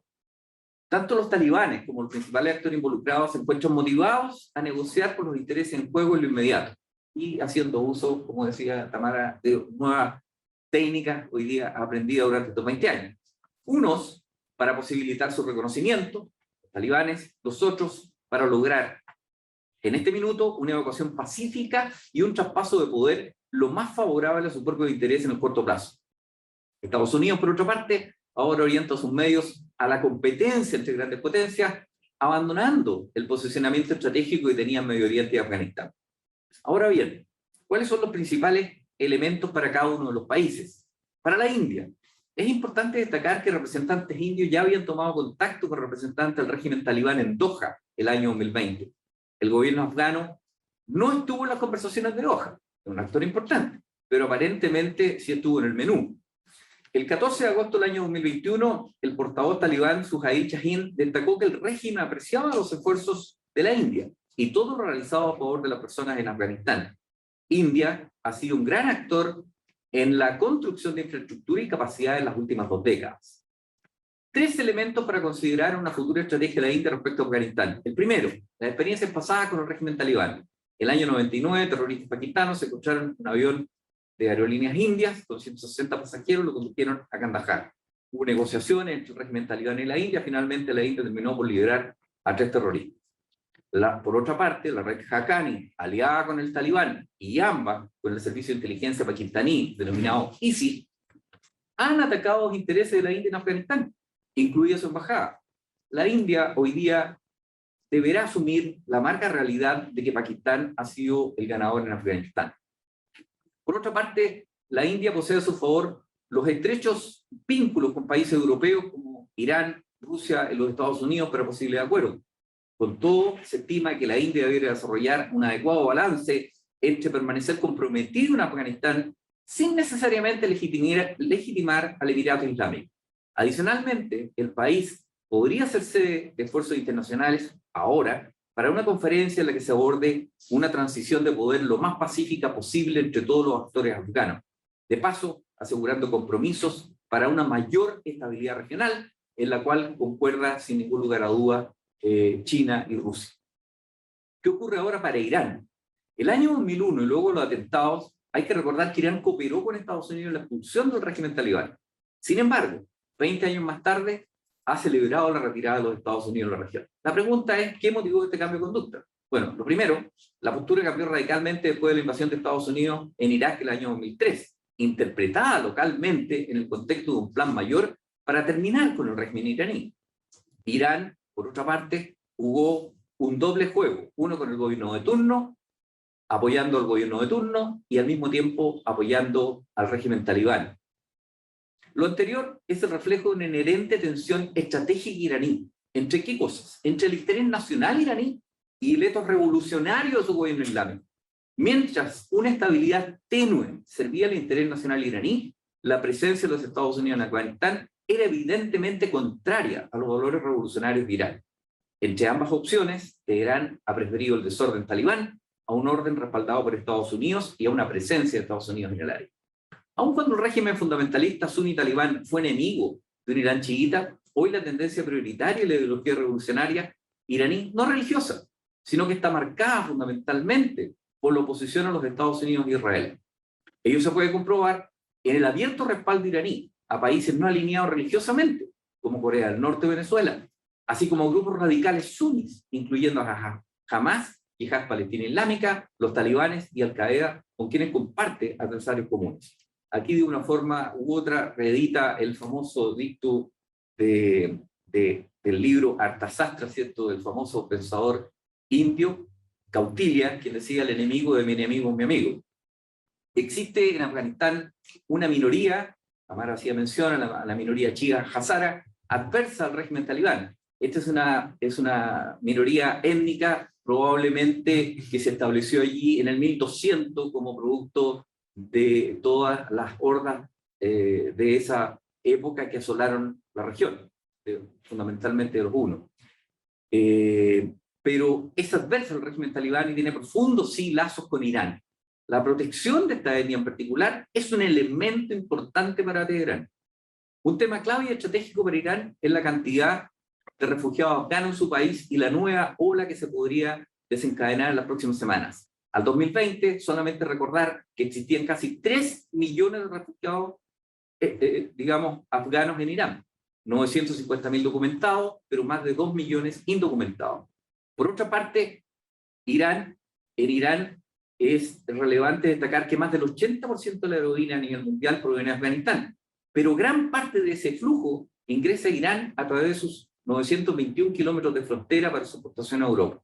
[SPEAKER 5] Tanto los talibanes como los principales actores involucrados se encuentran motivados a negociar por los intereses en juego en lo inmediato y haciendo uso, como decía Tamara, de nuevas técnicas hoy día aprendidas durante estos 20 años. Unos para posibilitar su reconocimiento, los talibanes, los otros para lograr en este minuto una evacuación pacífica y un traspaso de poder lo más favorable a su propio interés en el corto plazo. Estados Unidos, por otra parte, ahora orienta sus medios a la competencia entre grandes potencias, abandonando el posicionamiento estratégico que tenía en Medio Oriente y Afganistán. Ahora bien, ¿cuáles son los principales elementos para cada uno de los países? Para la India, es importante destacar que representantes indios ya habían tomado contacto con representantes del régimen talibán en Doha el año 2020. El gobierno afgano no estuvo en las conversaciones de Doha, es un actor importante, pero aparentemente sí estuvo en el menú. El 14 de agosto del año 2021, el portavoz talibán Suhail Shaheen destacó que el régimen apreciaba los esfuerzos de la India y todo lo realizado a favor de las personas en Afganistán. India ha sido un gran actor en la construcción de infraestructura y capacidad en las últimas 2 décadas. 3 elementos para considerar una futura estrategia de la India respecto a Afganistán. El primero, las experiencias pasadas con el régimen talibán. El año 99, terroristas pakistanos secuestraron un avión de aerolíneas indias con 160 pasajeros, lo condujeron a Kandahar. Hubo negociaciones entre el régimen talibán y la India, finalmente la India terminó por liberar a 3 terroristas. Por otra parte, la red Haqqani, aliada con el talibán, y ambas con el servicio de inteligencia pakistaní, denominado ISI, han atacado los intereses de la India en Afganistán, incluida su embajada. La India hoy día deberá asumir la amarga realidad de que Pakistán ha sido el ganador en Afganistán. Por otra parte, la India posee a su favor los estrechos vínculos con países europeos como Irán, Rusia y los Estados Unidos para posible acuerdo. Con todo, se estima que la India debe desarrollar un adecuado balance entre permanecer comprometido en Afganistán sin necesariamente legitimar al Emirato Islámico. Adicionalmente, el país podría hacerse de esfuerzos internacionales ahora para una conferencia en la que se aborde una transición de poder lo más pacífica posible entre todos los actores afganos. De paso, asegurando compromisos para una mayor estabilidad regional, en la cual concuerda sin ningún lugar a duda China y Rusia. ¿Qué ocurre ahora para Irán? El año 2001 y luego los atentados, hay que recordar que Irán cooperó con Estados Unidos en la expulsión del régimen talibán. Sin embargo, 20 años más tarde, ha celebrado la retirada de los Estados Unidos de la región. La pregunta es, ¿qué motivó este cambio de conducta? Bueno, lo primero, la postura cambió radicalmente después de la invasión de Estados Unidos en Irak el año 2003, interpretada localmente en el contexto de un plan mayor para terminar con el régimen iraní. Irán, por otra parte, jugó un doble juego, uno con el gobierno de turno, apoyando al gobierno de turno y al mismo tiempo apoyando al régimen talibán. Lo anterior es el reflejo de una inherente tensión estratégica iraní. ¿Entre qué cosas? Entre el interés nacional iraní y el etos revolucionario de su gobierno islámico. Mientras una estabilidad tenue servía al interés nacional iraní, la presencia de los Estados Unidos en Afganistán era evidentemente contraria a los valores revolucionarios de Irán. Entre ambas opciones, Teherán ha preferido el desorden talibán a un orden respaldado por Estados Unidos y a una presencia de Estados Unidos en el área. Aun cuando el régimen fundamentalista suní talibán fue enemigo de un Irán chiita, hoy la tendencia prioritaria y la ideología revolucionaria iraní no religiosa, sino que está marcada fundamentalmente por la oposición a los Estados Unidos e Israel. Ello se puede comprobar en el abierto respaldo iraní a países no alineados religiosamente, como Corea del Norte o Venezuela, así como a grupos radicales suníes, incluyendo a Hamas, Yihad Palestina Islámica, los talibanes y Al-Qaeda, con quienes comparte adversarios comunes. Aquí de una forma u otra reedita el famoso dicto del libro Arthasastra, ¿cierto?, del famoso pensador indio, Kautilya, quien decía: el enemigo de mi enemigo es mi amigo. Existe en Afganistán una minoría, Amar hacía mención a la minoría chiá hazara, adversa al régimen talibán. Esta es una minoría étnica, probablemente que se estableció allí en el 1200 como producto de todas las hordas de esa época que asolaron la región, fundamentalmente de los hunos. Pero es adversa al régimen talibán y tiene profundos sí lazos con Irán. La protección de esta etnia en particular es un elemento importante para Teherán. Un tema clave y estratégico para Irán es la cantidad de refugiados afganos en su país y la nueva ola que se podría desencadenar en las próximas semanas. Al 2020, solamente recordar que existían casi 3 millones de refugiados, digamos, afganos en Irán. 950.000 documentados, pero más de 2 millones indocumentados. Por otra parte, en Irán es relevante destacar que más del 80% de la heroína a nivel mundial proviene de Afganistán, pero gran parte de ese flujo ingresa a Irán a través de sus 921 kilómetros de frontera para su exportación a Europa.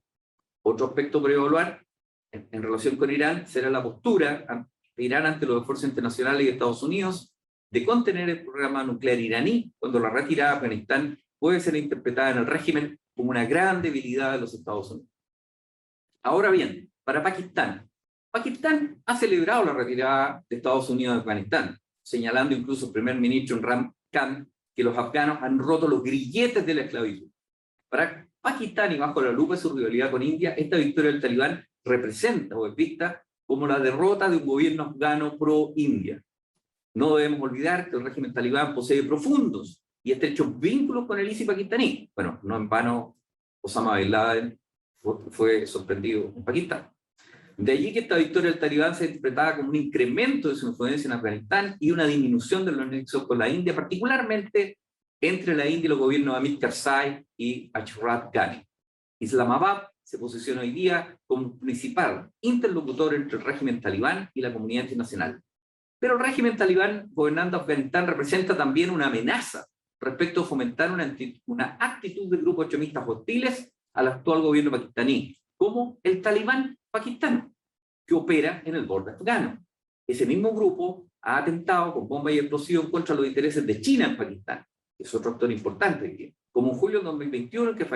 [SPEAKER 5] Otro aspecto para evaluar en relación con Irán será la postura de Irán ante los esfuerzos internacionales y de Estados Unidos de contener el programa nuclear iraní, cuando la retirada de Afganistán puede ser interpretada en el régimen como una gran debilidad de los Estados Unidos. Ahora bien, para Pakistán ha celebrado la retirada de Estados Unidos de Afganistán, señalando incluso el primer ministro Imran Khan que los afganos han roto los grilletes de la esclavitud. Para Pakistán, y bajo la lupa de su rivalidad con India, esta victoria del talibán representa o es vista como la derrota de un gobierno afgano pro-India. No debemos olvidar que el régimen talibán posee profundos y estrechos vínculos con el ISIS pakistaní. Bueno, no en vano Osama Bin Laden fue sorprendido en Pakistán. De allí que esta victoria del talibán se interpretaba como un incremento de su influencia en Afganistán y una disminución de los nexos con la India, particularmente entre la India y los gobiernos de Hamid Karzai y Ashraf Ghani. Islamabad se posiciona hoy día como principal interlocutor entre el régimen talibán y la comunidad internacional. Pero el régimen talibán gobernando Afganistán representa también una amenaza respecto a fomentar una actitud de grupos extremistas hostiles al actual gobierno pakistaní, como el Talibán Pakistán, que opera en el borde afgano. Ese mismo grupo ha atentado con bomba y explosión contra los intereses de China en Pakistán, que es otro actor importante, como en julio de 2021 en que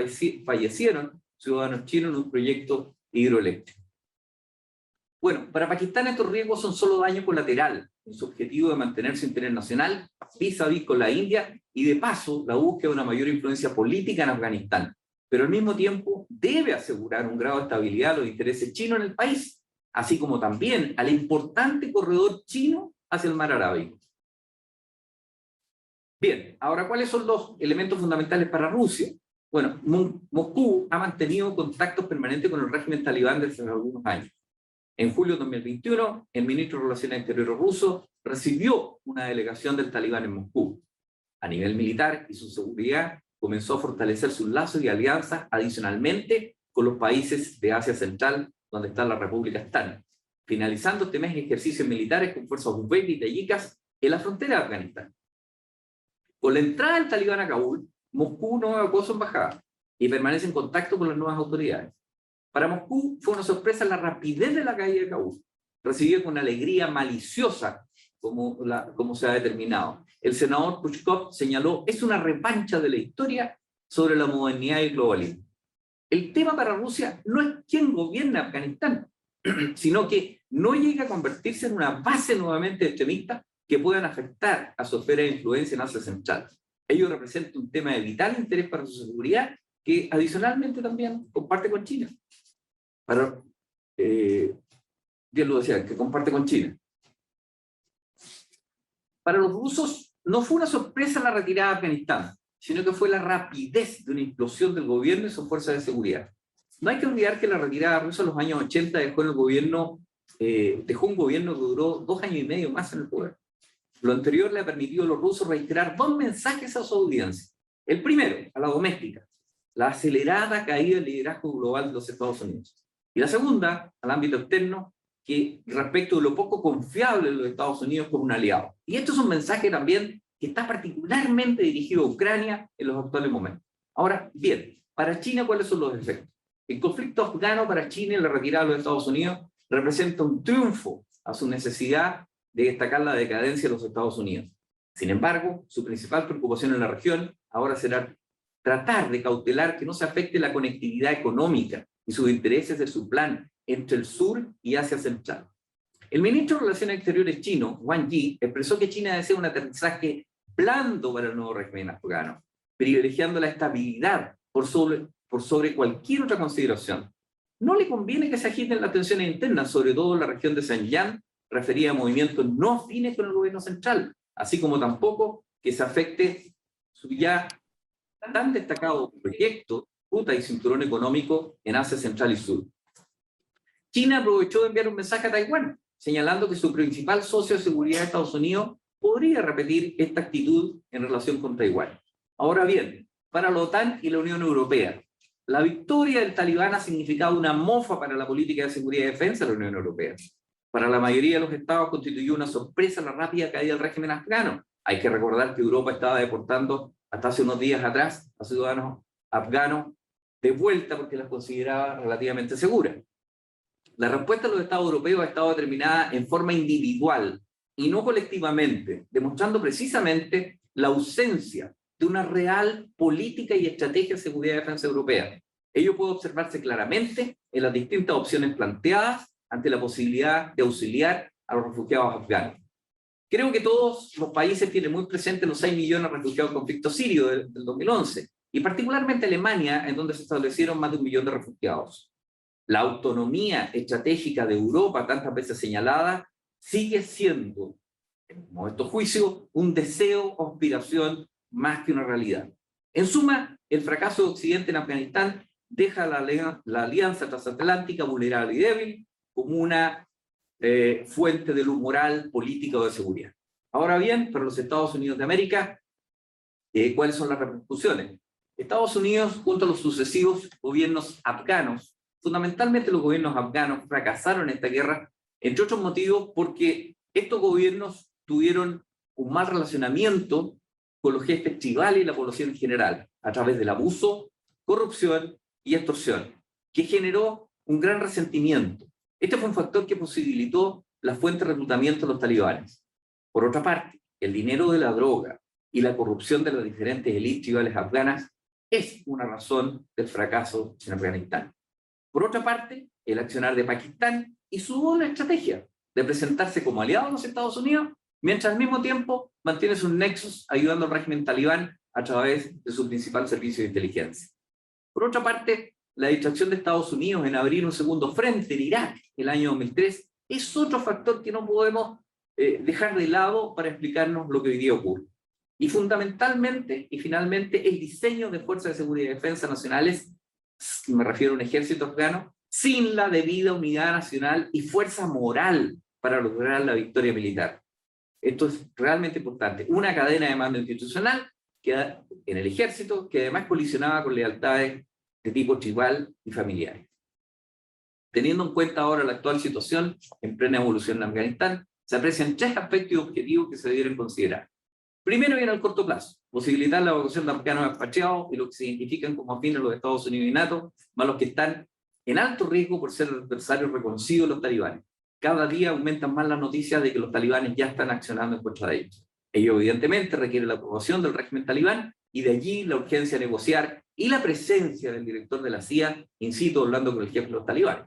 [SPEAKER 5] fallecieron ciudadanos chinos en un proyecto hidroeléctrico. Bueno, para Pakistán estos riesgos son solo daño colateral en su objetivo de mantener su interés nacional vis a vis con la India y de paso la búsqueda de una mayor influencia política en Afganistán, pero al mismo tiempo debe asegurar un grado de estabilidad a los intereses chinos en el país, así como también al importante corredor chino hacia el mar Arábigo. Bien, ahora, ¿cuáles son los elementos fundamentales para Rusia? Bueno, Moscú ha mantenido contactos permanentes con el régimen talibán desde hace algunos años. En julio de 2021, el ministro de Relaciones Exteriores ruso recibió una delegación del talibán en Moscú. A nivel militar y su seguridad, comenzó a fortalecer sus lazos y alianzas adicionalmente con los países de Asia Central, donde está la República Stán, finalizando este mes ejercicios militares con fuerzas uzbekas y tayicas en la frontera de Afganistán. Con la entrada del talibán a Kabul, Moscú no evacuó su embajada, y permanece en contacto con las nuevas autoridades. Para Moscú fue una sorpresa la rapidez de la caída de Kabul, recibida con alegría maliciosa, como se ha determinado. El senador Pushkov señaló: es una revancha de la historia sobre la modernidad y el globalismo. El tema para Rusia no es quién gobierna Afganistán, sino que no llegue a convertirse en una base nuevamente extremista que puedan afectar a su esfera de influencia en Asia Central. Ello representa un tema de vital interés para su seguridad, que adicionalmente también comparte con China. Bien lo decía, que comparte con China. Para los rusos no fue una sorpresa la retirada de Afganistán, sino que fue la rapidez de una implosión del gobierno y sus fuerzas de seguridad. No hay que olvidar que la retirada rusa en los años 80 dejó un gobierno que duró 2 años y medio más en el poder. Lo anterior le ha permitido a los rusos reiterar 2 mensajes a su audiencia. El primero, a la doméstica: la acelerada caída del liderazgo global de los Estados Unidos. Y la segunda, al ámbito externo, que respecto de lo poco confiable de los Estados Unidos como un aliado. Y esto es un mensaje también que está particularmente dirigido a Ucrania en los actuales momentos. Ahora, bien, para China, ¿cuáles son los efectos? El conflicto afgano para China y la retirada de los Estados Unidos representa un triunfo a su necesidad de destacar la decadencia de los Estados Unidos. Sin embargo, su principal preocupación en la región ahora será tratar de cautelar que no se afecte la conectividad económica y sus intereses de su plan entre el sur y Asia Central. El ministro de Relaciones Exteriores chino, Wang Yi, expresó que China desea un aterrizaje blando para el nuevo régimen afgano, privilegiando la estabilidad por sobre cualquier otra consideración. No le conviene que se agiten las tensiones internas, sobre todo en la región de Xinjiang, referida a movimientos no afines con el gobierno central, así como tampoco que se afecte su ya tan destacado proyecto, ruta y cinturón económico en Asia Central y Sur. China aprovechó de enviar un mensaje a Taiwán, señalando que su principal socio de seguridad, Estados Unidos, podría repetir esta actitud en relación con Taiwán. Ahora bien, para la OTAN y la Unión Europea, la victoria del talibán ha significado una mofa para la política de seguridad y defensa de la Unión Europea. Para la mayoría de los estados constituyó una sorpresa la rápida caída del régimen afgano. Hay que recordar que Europa estaba deportando hasta hace unos días atrás a ciudadanos afganos de vuelta porque las consideraba relativamente seguras. La respuesta de los estados europeos ha estado determinada en forma individual y no colectivamente, demostrando precisamente la ausencia de una real política y estrategia de seguridad y defensa europea. Ello puede observarse claramente en las distintas opciones planteadas ante la posibilidad de auxiliar a los refugiados afganos. Creo que todos los países tienen muy presentes los 6 millones de refugiados del conflicto sirio del 2011, y particularmente Alemania, en donde se establecieron más de 1 millón de refugiados. La autonomía estratégica de Europa, tantas veces señalada, sigue siendo, en nuestro juicio, un deseo o aspiración más que una realidad. En suma, el fracaso de Occidente en Afganistán deja la alianza transatlántica vulnerable y débil como una fuente de luz moral, política o de seguridad. Ahora bien, para los Estados Unidos de América, ¿cuáles son las repercusiones? Estados Unidos, junto a los sucesivos gobiernos afganos, fundamentalmente los gobiernos afganos, fracasaron en esta guerra, entre otros motivos porque estos gobiernos tuvieron un mal relacionamiento con los jefes tribales y la población en general, a través del abuso, corrupción y extorsión, que generó un gran resentimiento. Este fue un factor que posibilitó la fuente de reclutamiento de los talibanes. Por otra parte, el dinero de la droga y la corrupción de las diferentes élites tribales afganas es una razón del fracaso en Afganistán. Por otra parte, el accionar de Pakistán y su doble estrategia de presentarse como aliado de los Estados Unidos, mientras al mismo tiempo mantiene sus nexos ayudando al régimen talibán a través de su principal servicio de inteligencia. Por otra parte, la distracción de Estados Unidos en abrir un segundo frente en Irak el año 2003 es otro factor que no podemos dejar de lado para explicarnos lo que hoy día ocurre. Y fundamentalmente y finalmente el diseño de fuerzas de seguridad y defensa nacionales, me refiero a un ejército afgano, sin la debida unidad nacional y fuerza moral para lograr la victoria militar. Esto es realmente importante. Una cadena de mando institucional que, en el ejército que además colisionaba con lealtades de tipo tribal y familiares. Teniendo en cuenta ahora la actual situación en plena evolución en Afganistán, se aprecian 3 aspectos objetivos que se deben considerar. Primero viene al corto plazo, posibilitar la evacuación de afganos expatriados y los que se identifican como afines a los Estados Unidos y NATO, más los que están en alto riesgo por ser adversarios reconocidos de los talibanes. Cada día aumentan más las noticias de que los talibanes ya están accionando en contra de ellos. Ello evidentemente requiere la aprobación del régimen talibán y de allí la urgencia de negociar y la presencia del director de la CIA, in situ, hablando con el jefe de los talibanes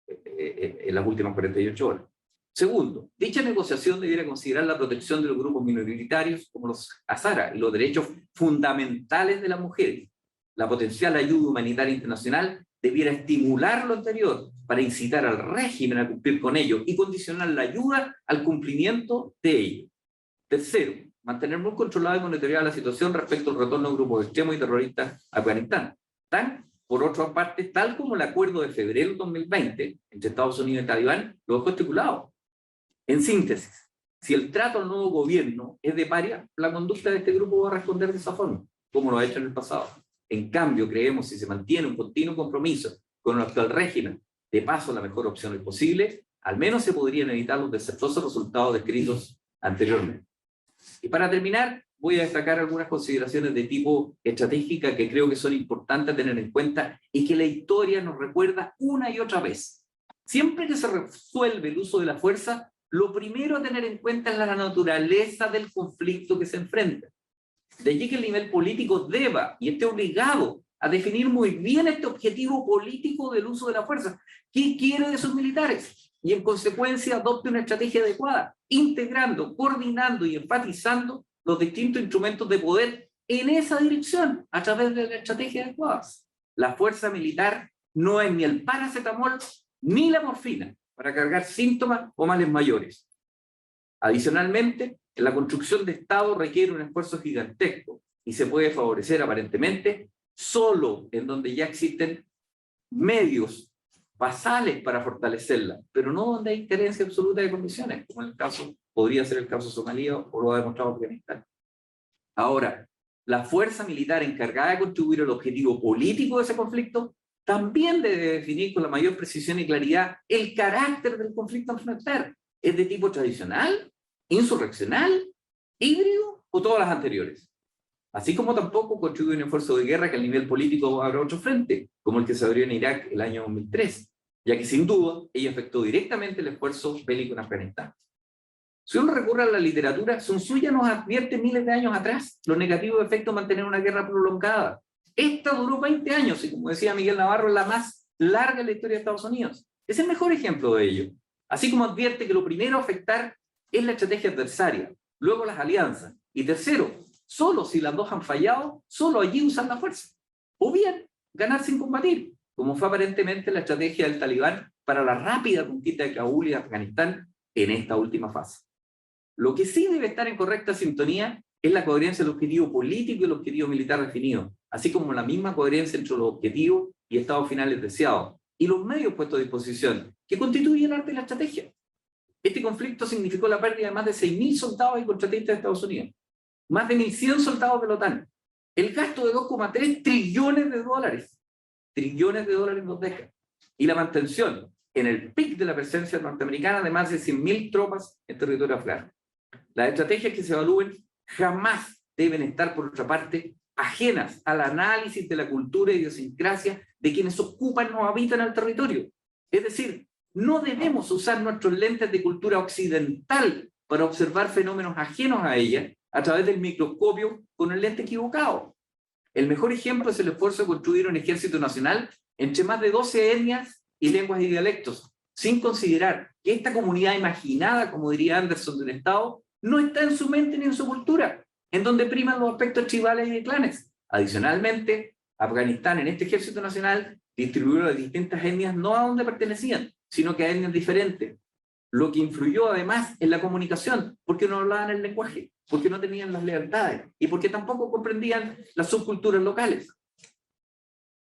[SPEAKER 5] en las últimas 48 horas. Segundo, dicha negociación debiera considerar la protección de los grupos minoritarios como los Hazara y los derechos fundamentales de las mujeres. La potencial ayuda humanitaria internacional debiera estimular lo anterior para incitar al régimen a cumplir con ello y condicionar la ayuda al cumplimiento de ello. Tercero, mantener muy controlada y monitoreada la situación respecto al retorno de grupos extremos y terroristas a Afganistán. Por otra parte, tal como el acuerdo de febrero de 2020 entre Estados Unidos y Talibán lo dejó estipulado. En síntesis, si el trato al nuevo gobierno es de paria, la conducta de este grupo va a responder de esa forma, como lo ha hecho en el pasado. En cambio, creemos que si se mantiene un continuo compromiso con el actual régimen, de paso la mejor opción es posible, al menos se podrían evitar los desastrosos resultados descritos anteriormente. Y para terminar, voy a destacar algunas consideraciones de tipo estratégica que creo que son importantes tener en cuenta y que la historia nos recuerda una y otra vez. Siempre que se resuelve el uso de la fuerza, lo primero a tener en cuenta es la naturaleza del conflicto que se enfrenta. De allí que el nivel político deba y esté obligado a definir muy bien este objetivo político del uso de la fuerza. ¿Qué quiere de sus militares? Y en consecuencia adopte una estrategia adecuada, integrando, coordinando y enfatizando los distintos instrumentos de poder en esa dirección, a través de la estrategia adecuada. La fuerza militar no es ni el paracetamol ni la morfina para cargar síntomas o males mayores. Adicionalmente, la construcción de Estado requiere un esfuerzo gigantesco y se puede favorecer aparentemente solo en donde ya existen medios basales para fortalecerla, pero no donde hay carencia absoluta de condiciones, como en el caso, podría ser el caso somalí o lo ha demostrado Afganistán. Ahora, la fuerza militar encargada de contribuir al objetivo político de ese conflicto también debe definir con la mayor precisión y claridad el carácter del conflicto a enfrentar. ¿Es de tipo tradicional, insurreccional, híbrido o todas las anteriores? Así como tampoco contribuye un esfuerzo de guerra que al nivel político habrá otro frente, como el que se abrió en Irak el año 2003, ya que sin duda ella afectó directamente el esfuerzo bélico en Afganistán. Si uno recurre a la literatura, Sun Tzu ya nos advierte miles de años atrás los negativos efectos de mantener una guerra prolongada. Esta duró 20 años y, como decía Miguel Navarro, es la más larga en la historia de Estados Unidos. Es el mejor ejemplo de ello. Así como advierte que lo primero a afectar es la estrategia adversaria, luego las alianzas, y tercero, solo si las dos han fallado, solo allí usan la fuerza. O bien, ganar sin combatir, como fue aparentemente la estrategia del Talibán para la rápida conquista de Kabul y de Afganistán en esta última fase. Lo que sí debe estar en correcta sintonía es la coherencia del objetivo político y el objetivo militar definido, así como la misma coherencia entre los objetivos y estados finales deseados, y los medios puestos a disposición, que constituyen el arte de la estrategia. Este conflicto significó la pérdida de más de 6.000 soldados y contratistas de Estados Unidos, más de 1.100 soldados de la OTAN, el gasto de 2,3 trillones de dólares en 2 décadas, y la mantención en el pic de la presencia norteamericana de más de 100.000 tropas en territorio afgano. Las estrategias que se evalúen jamás deben estar, por otra parte, ajenas al análisis de la cultura y idiosincrasia de quienes ocupan o habitan el territorio. Es decir, no debemos usar nuestros lentes de cultura occidental para observar fenómenos ajenos a ella a través del microscopio con el lente equivocado. El mejor ejemplo es el esfuerzo de construir un ejército nacional entre más de 12 etnias y lenguas y dialectos, sin considerar que esta comunidad imaginada, como diría Anderson, del Estado, no está en su mente ni en su cultura, en donde priman los aspectos tribales y de clanes. Adicionalmente, Afganistán en este ejército nacional distribuyó las distintas etnias no a donde pertenecían, sino que a etnias diferentes, lo que influyó además en la comunicación, porque no hablaban el lenguaje, porque no tenían las lealtades y porque tampoco comprendían las subculturas locales.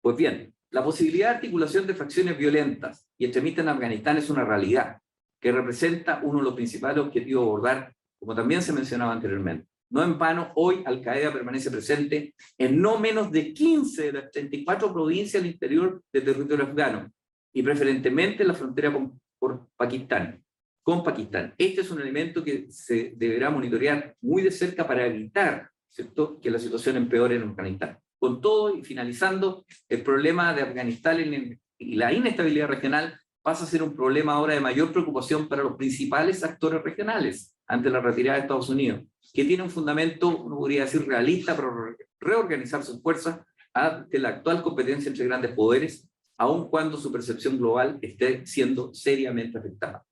[SPEAKER 5] Pues bien, la posibilidad de articulación de facciones violentas y extremistas en Afganistán es una realidad que representa uno de los principales objetivos a abordar, como también se mencionaba anteriormente. No en vano, hoy Al-Qaeda permanece presente en no menos de 15 de las 34 provincias al interior del territorio afgano, y preferentemente en la frontera por Pakistán. con Pakistán. Este es un elemento que se deberá monitorear muy de cerca para evitar, ¿cierto?, que la situación empeore en Afganistán. Con todo, y finalizando, el problema de Afganistán y la inestabilidad regional pasa a ser un problema ahora de mayor preocupación para los principales actores regionales ante la retirada de Estados Unidos, que tiene un fundamento, uno podría decir, realista para reorganizar sus fuerzas ante la actual competencia entre grandes poderes, aun cuando su percepción global esté siendo seriamente afectada.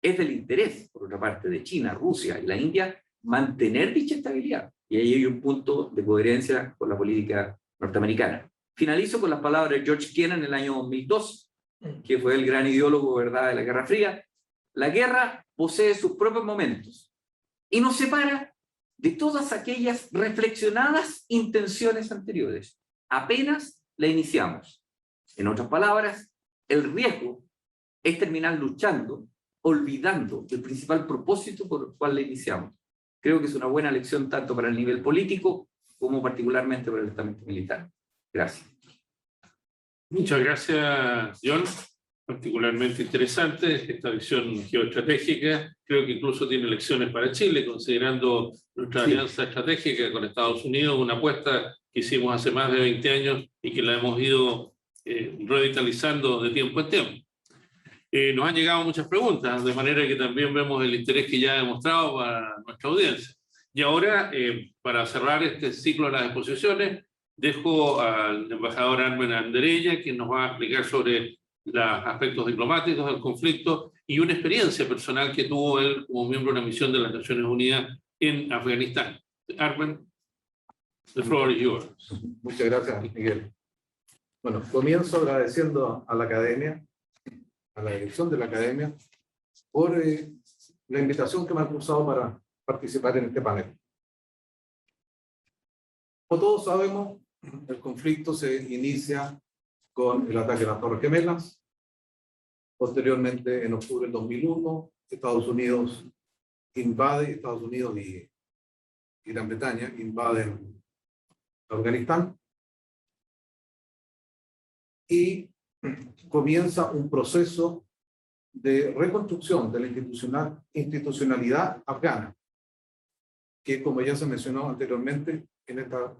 [SPEAKER 5] Es del interés, por otra parte, de China, Rusia y la India mantener dicha estabilidad, y ahí hay un punto de coherencia con la política norteamericana. Finalizo con las palabras de George Kennan en el año 2002, que fue el gran ideólogo, ¿verdad?, de la Guerra Fría. La guerra posee sus propios momentos y nos separa de todas aquellas reflexionadas intenciones anteriores. Apenas la iniciamos. En otras palabras, el riesgo es terminar luchando, olvidando el principal propósito por el cual la iniciamos. Creo que es una buena lección tanto para el nivel político como particularmente para el estamento militar. Gracias.
[SPEAKER 3] Muchas gracias, John. Particularmente interesante esta visión geoestratégica. Creo que incluso tiene lecciones para Chile, considerando nuestra alianza estratégica con Estados Unidos, una apuesta que hicimos hace más de 20 años y que la hemos ido revitalizando de tiempo en tiempo. Nos han llegado muchas preguntas, de manera que también vemos el interés que ya ha demostrado para nuestra audiencia. Y ahora, para cerrar este ciclo de las exposiciones, dejo al embajador Armen Andereña, quien nos va a explicar sobre los aspectos diplomáticos del conflicto y una experiencia personal que tuvo él como miembro de una misión de las Naciones Unidas en Afganistán. Armen, the floor is yours.
[SPEAKER 6] Muchas gracias, Miguel. Bueno, comienzo agradeciendo a la Academia, a la dirección de la Academia, por la invitación que me han cruzado para participar en este panel. Como todos sabemos, el conflicto se inicia con el ataque a las Torres Gemelas. Posteriormente, en octubre del 2001, Estados Unidos y Gran Bretaña invaden Afganistán y comienza un proceso de reconstrucción de la institucionalidad afgana, que, como ya se mencionó anteriormente en esta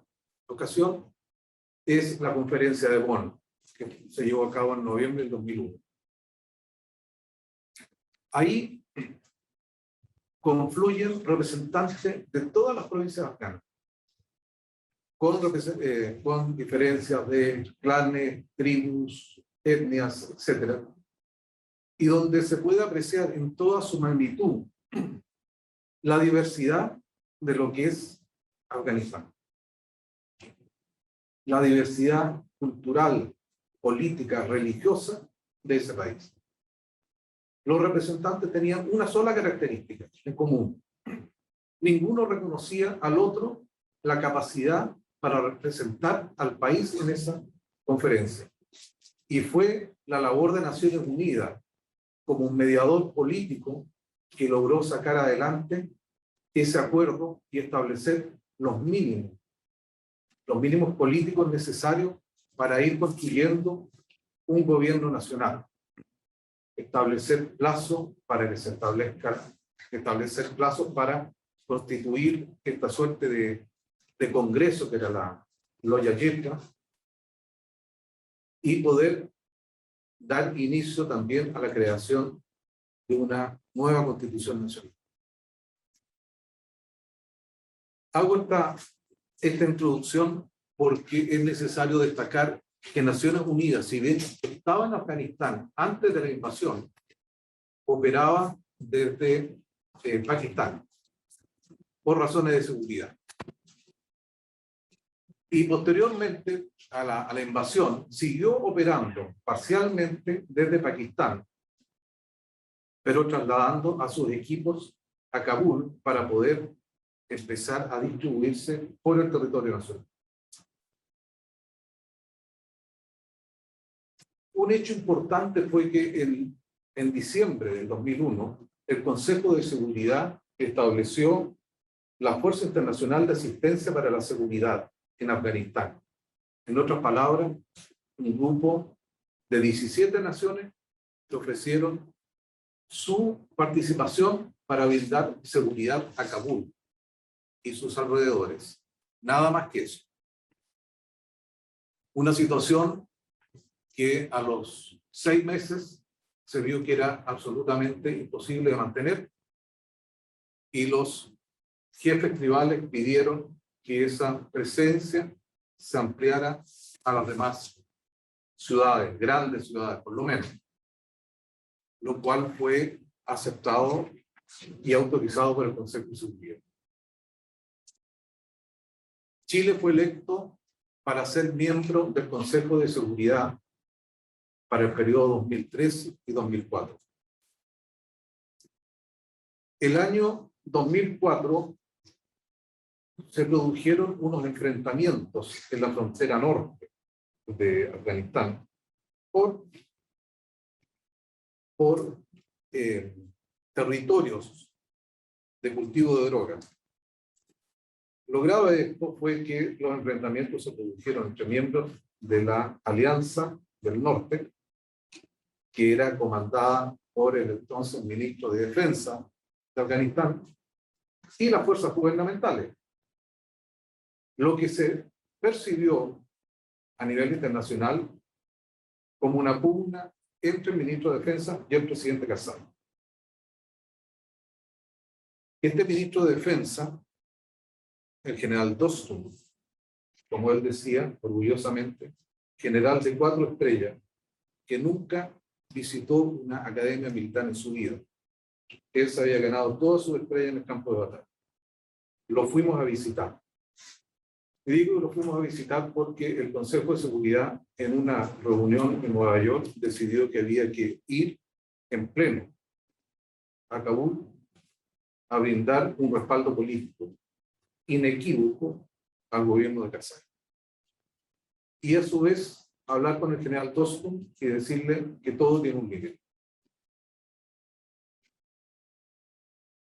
[SPEAKER 6] ocasión, es la conferencia de Bonn, que se llevó a cabo en noviembre del 2001. Ahí confluyen representantes de todas las provincias afganas, con diferencias de clanes, tribus, etnias, etc. Y donde se puede apreciar en toda su magnitud la diversidad de lo que es Afganistán. La diversidad cultural, política, religiosa de ese país. Los representantes tenían una sola característica en común. Ninguno reconocía al otro la capacidad para representar al país en esa conferencia. Y fue la labor de Naciones Unidas como un mediador político que logró sacar adelante ese acuerdo y establecer los mínimos políticos necesarios para ir construyendo un gobierno nacional. Establecer plazos para que se establecer plazos para constituir esta suerte de congreso que era la Loya Jirga y poder dar inicio también a la creación de una nueva constitución nacional. Hago esta introducción porque es necesario destacar que Naciones Unidas, si bien estaba en Afganistán antes de la invasión, operaba desde Pakistán por razones de seguridad. Y posteriormente a la invasión siguió operando parcialmente desde Pakistán, pero trasladando a sus equipos a Kabul para poder empezar a distribuirse por el territorio nacional. Un hecho importante fue que en diciembre del 2001, el Consejo de Seguridad estableció la Fuerza Internacional de Asistencia para la Seguridad en Afganistán. En otras palabras, un grupo de 17 naciones que ofrecieron su participación para brindar seguridad a Kabul y sus alrededores. Nada más que eso. Una situación que a los 6 meses se vio que era absolutamente imposible de mantener y los jefes tribales pidieron que esa presencia se ampliara a las demás ciudades, grandes ciudades por lo menos, lo cual fue aceptado y autorizado por el Consejo de Seguridad. Chile fue electo para ser miembro del Consejo de Seguridad para el periodo 2003 y 2004. El año 2004 se produjeron unos enfrentamientos en la frontera norte de Afganistán por territorios de cultivo de drogas. Lo grave de esto fue que los enfrentamientos se produjeron entre miembros de la Alianza del Norte, que era comandada por el entonces ministro de Defensa de Afganistán, y las fuerzas gubernamentales. Lo que se percibió a nivel internacional como una pugna entre el ministro de Defensa y el presidente Karzai. Este ministro de Defensa, el general Dostum, como él decía orgullosamente, general de 4 estrellas, que nunca visitó una academia militar en su vida. Él se había ganado todas sus estrellas en el campo de batalla. Lo fuimos a visitar. Y digo que lo fuimos a visitar porque el Consejo de Seguridad, en una reunión en Nueva York, decidió que había que ir en pleno a Kabul a brindar un respaldo político inequívoco al gobierno de Karzai. Y a su vez, hablar con el general Dostum y decirle que todo tiene un límite.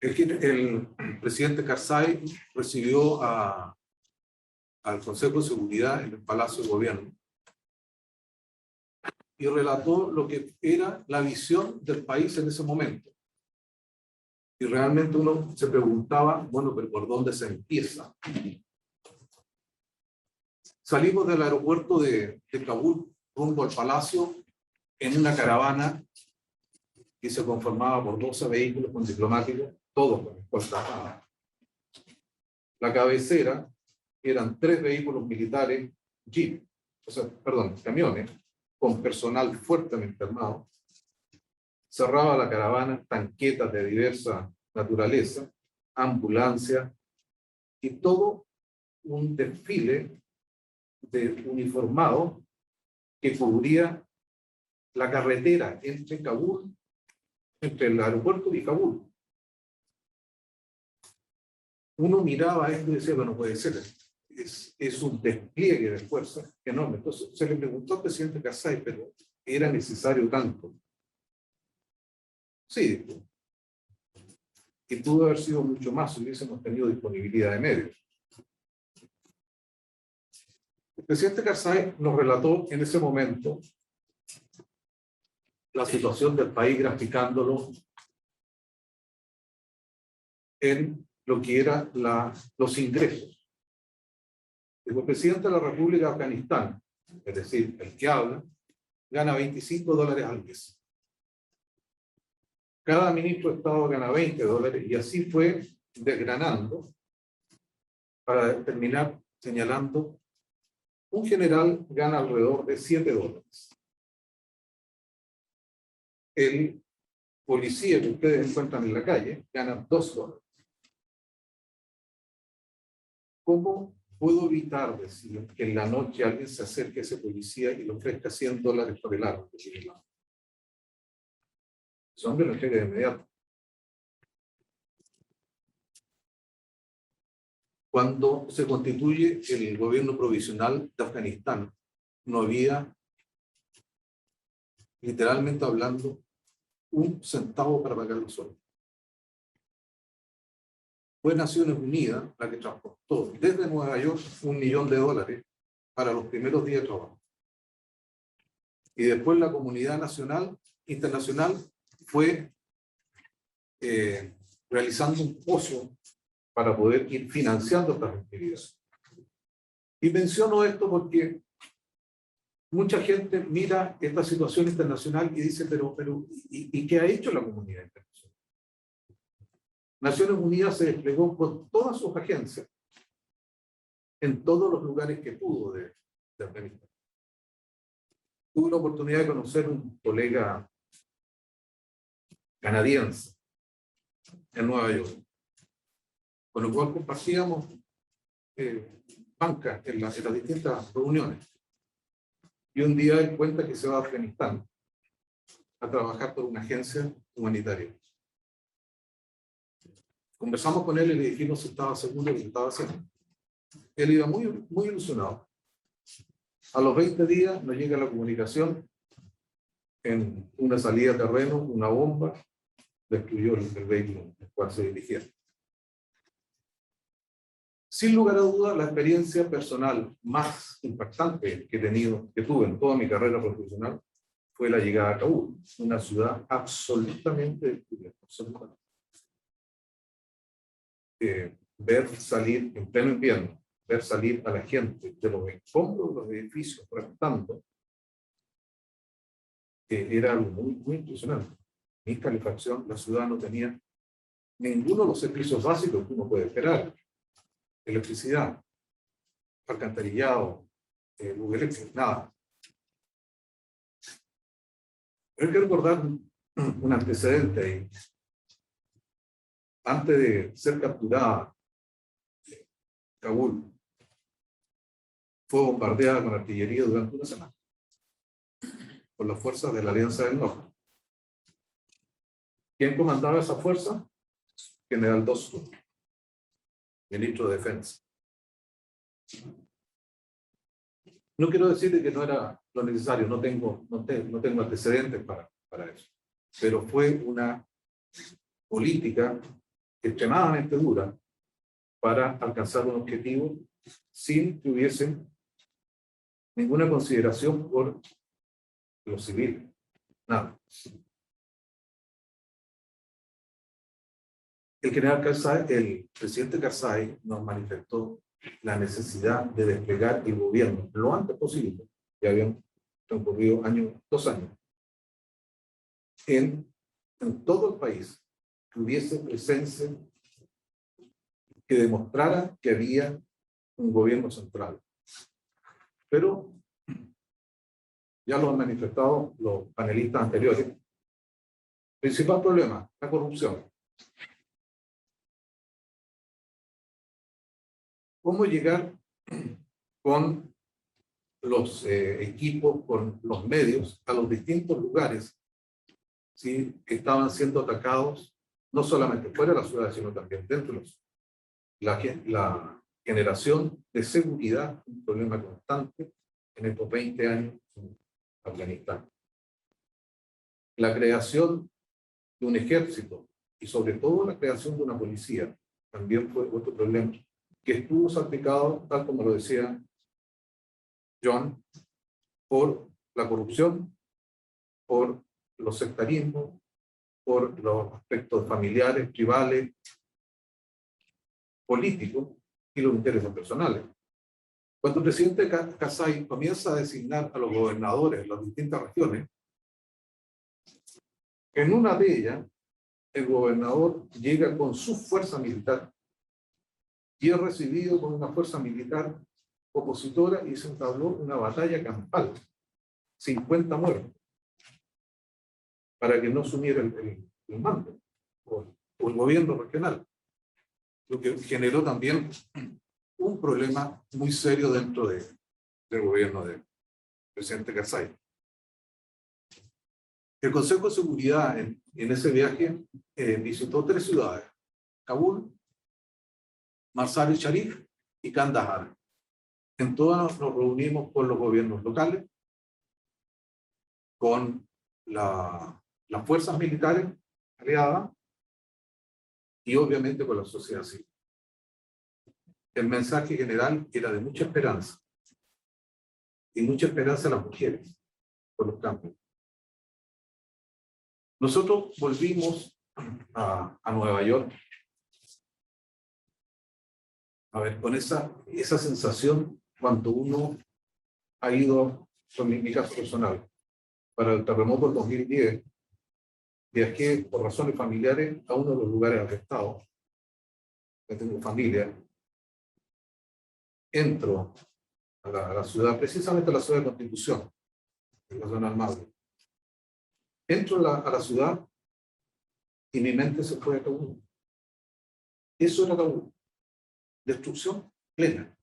[SPEAKER 6] El presidente Karzai recibió al Consejo de Seguridad en el Palacio de Gobierno y relató lo que era la visión del país en ese momento. Y realmente uno se preguntaba, bueno, pero ¿por dónde se empieza? Salimos del aeropuerto de Kabul rumbo al palacio en una caravana que se conformaba por 12 vehículos con diplomáticos, todos con escoltas armadas. La cabecera eran 3 vehículos militares, jeep, camiones, con personal fuertemente armado. Cerraba la caravana tanquetas de diversa naturaleza, ambulancia y todo un desfile de uniformados que cubría la carretera entre Kabul, entre el aeropuerto y Kabul. Uno miraba esto y decía, bueno, puede ser, es un despliegue de fuerza enorme. Entonces se le preguntó al presidente Karzai, pero ¿era necesario tanto? Sí, y pudo haber sido mucho más si hubiésemos tenido disponibilidad de medios. El presidente Karzai nos relató en ese momento la situación del país, graficándolo en lo que eran los ingresos. El presidente de la República de Afganistán, es decir, el que habla, gana $25 al mes. Cada ministro de Estado gana $20 y así fue desgranando para terminar señalando: un general gana alrededor de $7. El policía que ustedes encuentran en la calle gana $2. ¿Cómo puedo evitar decir que en la noche alguien se acerque a ese policía y le ofrezca $100 por el arma que tiene en la mano? Ese hombre lo entrega de inmediato. Cuando se constituye el gobierno provisional de Afganistán, no había, literalmente hablando, un centavo para pagar los sueldos. Fue Naciones Unidas la que transportó desde Nueva York $1 millón para los primeros días de trabajo. Y después la comunidad internacional fue realizando un pozo para poder ir financiando estas actividades. Y menciono esto porque mucha gente mira esta situación internacional y dice, ¿y qué ha hecho la comunidad internacional? Naciones Unidas se desplegó con todas sus agencias en todos los lugares que pudo de Afganistán. Tuve la oportunidad de conocer un colega canadiense en Nueva York, con lo cual compartíamos banca en las distintas reuniones. Y un día él cuenta que se va a Afganistán a trabajar por una agencia humanitaria. Conversamos con él y le dijimos si estaba seguro de lo que estaba haciendo. Él iba muy ilusionado. A los 20 días nos llega la comunicación en una salida de terreno, una bomba destruyó el vehículo al cual se dirigía. Sin lugar a dudas, la experiencia personal más impactante que tuve en toda mi carrera profesional fue la llegada a Kabul, una ciudad absolutamente destruida. Ver salir en pleno invierno, ver salir a la gente de los escombros de los edificios reventando, era algo muy impresionante. Mi calefacción, la ciudad no tenía ninguno de los servicios básicos que uno puede esperar. Electricidad, alcantarillado, luz eléctrica, nada. Hay que recordar un antecedente ahí. Antes de ser capturada, Kabul fue bombardeada con artillería durante una semana por las fuerzas de la Alianza del Norte. ¿Quién comandaba esa fuerza? General Dostum, ministro de Defensa. No quiero decir que no era lo necesario, no tengo antecedentes para eso, pero fue una política extremadamente dura para alcanzar un objetivo sin que hubiese ninguna consideración por los civiles, nada. El presidente Karzai nos manifestó la necesidad de desplegar el gobierno lo antes posible, ya habían transcurrido 2 años, en todo el país, que hubiese presencia que demostrara que había un gobierno central. Pero ya lo han manifestado los panelistas anteriores. Principal problema, la corrupción. ¿Cómo llegar con los equipos, con los medios, a los distintos lugares, ¿sí?, que estaban siendo atacados, no solamente fuera de la ciudad, sino también dentro de la generación de seguridad, un problema constante en estos 20 años en Afganistán. La creación de un ejército y sobre todo la creación de una policía también fue otro problema que estuvo salpicado, tal como lo decía John, por la corrupción, por los sectarismos, por los aspectos familiares, tribales, políticos y los intereses personales. Cuando el presidente Karzai comienza a designar a los gobernadores de las distintas regiones, en una de ellas, el gobernador llega con su fuerza militar y es recibido con una fuerza militar opositora y se entabló una batalla campal, 50 muertos, para que no asumiera el mando o el gobierno regional, lo que generó también un problema muy serio dentro del gobierno del presidente Karzai. El Consejo de Seguridad en ese viaje visitó 3 ciudades: Kabul, Mazar-e-Sharif y Kandahar. En todas nos reunimos con los gobiernos locales, con las fuerzas militares aliadas y obviamente con la sociedad civil. El mensaje general era de mucha esperanza, y mucha esperanza a las mujeres por los campos. Nosotros volvimos a Nueva York. A ver, con esa sensación, cuando uno ha ido, en mi caso personal, para el terremoto del 2010, viajé por razones familiares a uno de los lugares afectados. Yo tengo familia. Entro a la ciudad, precisamente a la ciudad de Constitución, en la zona del Maule. Entro a la ciudad y mi mente se fue a Kabul. Eso era Kabul. Destrucción plena.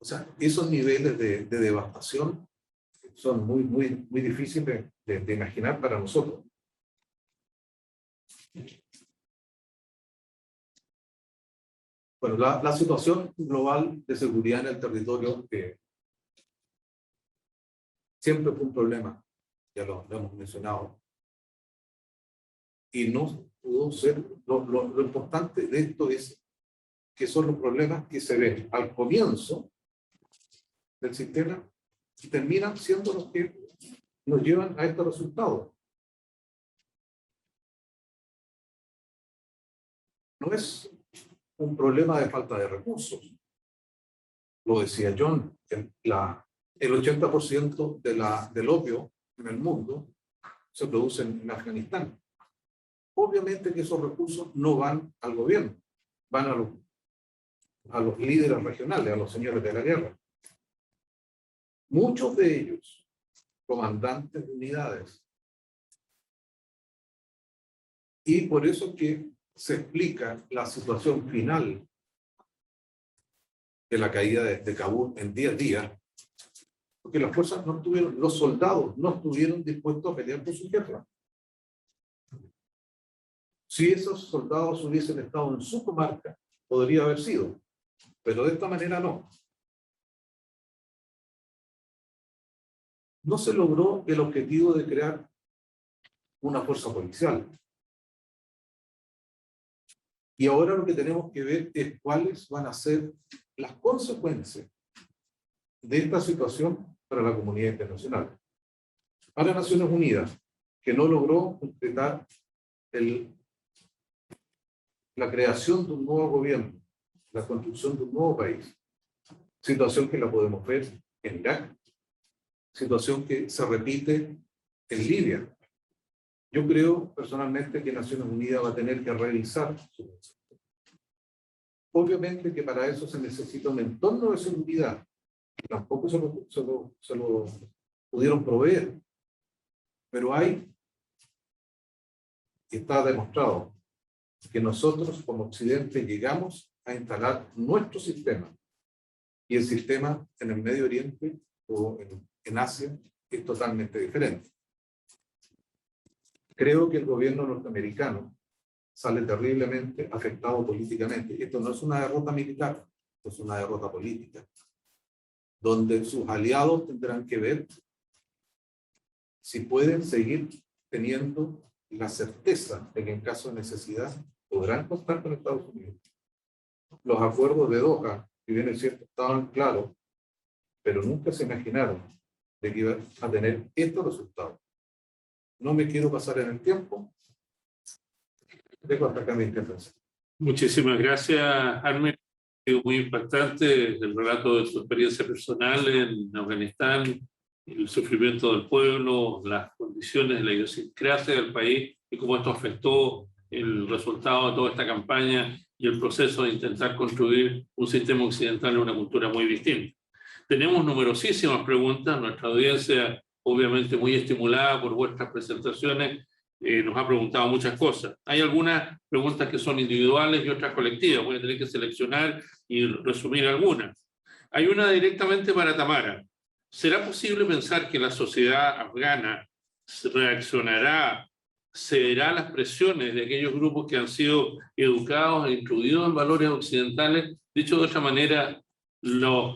[SPEAKER 6] O sea, esos niveles de devastación son muy difíciles de imaginar para nosotros. Bueno, la situación global de seguridad en el territorio siempre fue un problema, ya lo hemos mencionado, y no pudo ser, lo importante de esto es que son los problemas que se ven al comienzo del sistema y terminan siendo los que nos llevan a estos resultados. No es un problema de falta de recursos. Lo decía John, el 80% del opio en el mundo se produce en Afganistán. Obviamente que esos recursos no van al gobierno, van a los líderes regionales, a los señores de la guerra. Muchos de ellos, comandantes de unidades. Y por eso que se explica la situación final de la caída de Kabul en 10 días, porque las fuerzas no estuvieron, los soldados no estuvieron dispuestos a pelear por su jefe. Si esos soldados hubiesen estado en su comarca, podría haber sido, pero de esta manera no. No se logró el objetivo de crear una fuerza policial. Y ahora lo que tenemos que ver es cuáles van a ser las consecuencias de esta situación para la comunidad internacional. Para Naciones Unidas, que no logró concretar la creación de un nuevo gobierno, la construcción de un nuevo país, situación que la podemos ver en Irak, situación que se repite en Libia. Yo creo personalmente que Naciones Unidas va a tener que revisar su concepto. Obviamente que para eso se necesita un entorno de seguridad. Tampoco se lo pudieron proveer. Pero está demostrado que nosotros como Occidente llegamos a instalar nuestro sistema. Y el sistema en el Medio Oriente o en Asia es totalmente diferente. Creo que el gobierno norteamericano sale terriblemente afectado políticamente. Esto no es una derrota militar, esto es una derrota política, donde sus aliados tendrán que ver si pueden seguir teniendo la certeza de que en caso de necesidad podrán contar con Estados Unidos. Los acuerdos de Doha, si bien es cierto, estaban claros, pero nunca se imaginaron de que iban a tener estos resultados. No me quiero pasar en el tiempo. Dejo hasta acá mi intervención.
[SPEAKER 3] Muchísimas gracias, Armen. Ha sido muy impactante el relato de su experiencia personal en Afganistán, el sufrimiento del pueblo, las condiciones de la idiosincrasia del país y cómo esto afectó el resultado de toda esta campaña y el proceso de intentar construir un sistema occidental en una cultura muy distinta. Tenemos numerosísimas preguntas, nuestra audiencia obviamente muy estimulada por vuestras presentaciones, nos ha preguntado muchas cosas. Hay algunas preguntas que son individuales y otras colectivas, voy a tener que seleccionar y resumir algunas. Hay una directamente para Tamara. ¿Será posible pensar que la sociedad afgana reaccionará, cederá a las presiones de aquellos grupos que han sido educados e instruidos en valores occidentales? Dicho de otra manera,